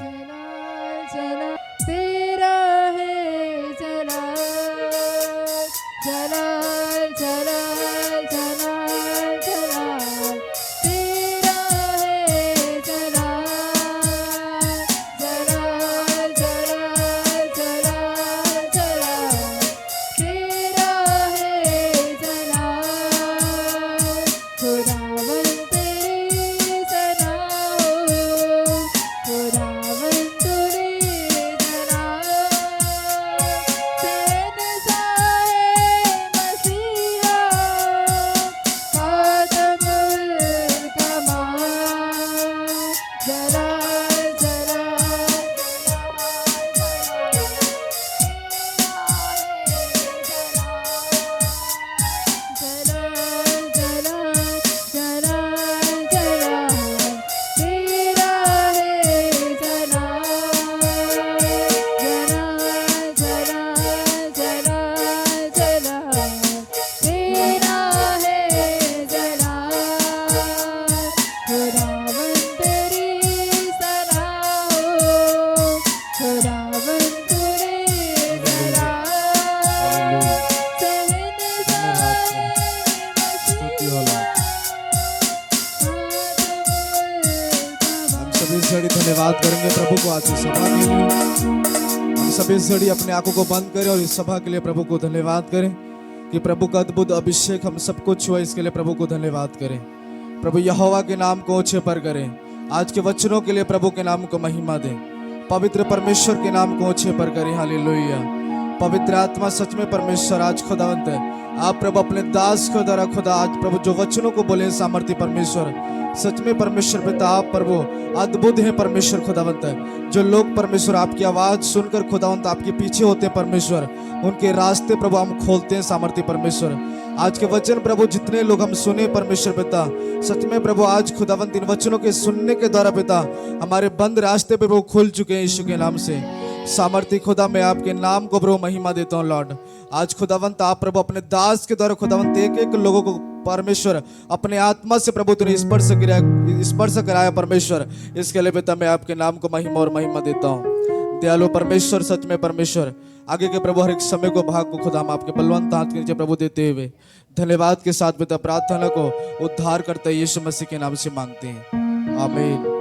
जला तेरा है जला, जला जला जला जला तेरा है जला, जला जला जला जला तेरा है जला। खुदावन तेरी सना हो, खुदावन तेरी सना। तेन साए मसीहा खातमुल कमाल। जला जला जला जला जला जला तेरा है जला, जला जला जला जला तेरा है जला। खुदावन तेरी सना हो, खुदावन तेरी सना। हम सभी इस घड़ी धन्यवाद करेंगे प्रभु को आज इस सभा के लिए। हम सभी इस घड़ी अपने आंखों को बंद करें और इस सभा के लिए प्रभु को धन्यवाद करें कि प्रभु का अद्भुत अभिषेक हम सबको छुआ। इसके लिए प्रभु को धन्यवाद करें। प्रभु यहोवा के नाम को ऊंचे पर करें। आज के वचनों के लिए प्रभु के नाम को महिमा दें। पवित्र परमेश्वर के नाम को ऊंचे पर करें। हालेलुया। पवित्र आत्मा सच में परमेश्वर आज खुदावंत आप प्रभु अपने दास के द्वारा खुदा आज प्रभु जो वचनों को बोले सामर्थ्य परमेश्वर, सच में परमेश्वर पिता आप प्रभु अद्भुत है परमेश्वर खुदावंत है। जो लोग परमेश्वर आपकी आवाज सुनकर खुदावंत आपके पीछे होते हैं परमेश्वर, उनके रास्ते प्रभु हम खोलते हैं सामर्थ्य परमेश्वर। आज के वचन प्रभु जितने लोग हम सुने परमेश्वर पिता, सच में प्रभु आज खुदावंत इन वचनों के सुनने के द्वारा पिता हमारे बंद रास्ते पे प्रभु खुल चुके हैं यीशु के नाम से। सामर्थ्य खुदा मैं आपके नाम को प्रभु महिमा देता हूँ लॉर्ड। आज खुदावंत आप प्रभु अपने दास के द्वारा खुदावंत एक एक लोगों को परमेश्वर अपने आत्मा से प्रभु तूने स्पर्श कराया परमेश्वर, इसके लिए पिता मैं आपके नाम को महिमा और महिमा देता हूँ। दयालु परमेश्वर, सच में परमेश्वर, आगे के प्रभु हर एक समय को भाग को खुदा हम आपके बलवंत हाथ के नीचे प्रभु देते हुए धन्यवाद के साथ पिता प्रार्थना को उद्धार करते यीशु मसीह के नाम से मांगते हैं, आमीन।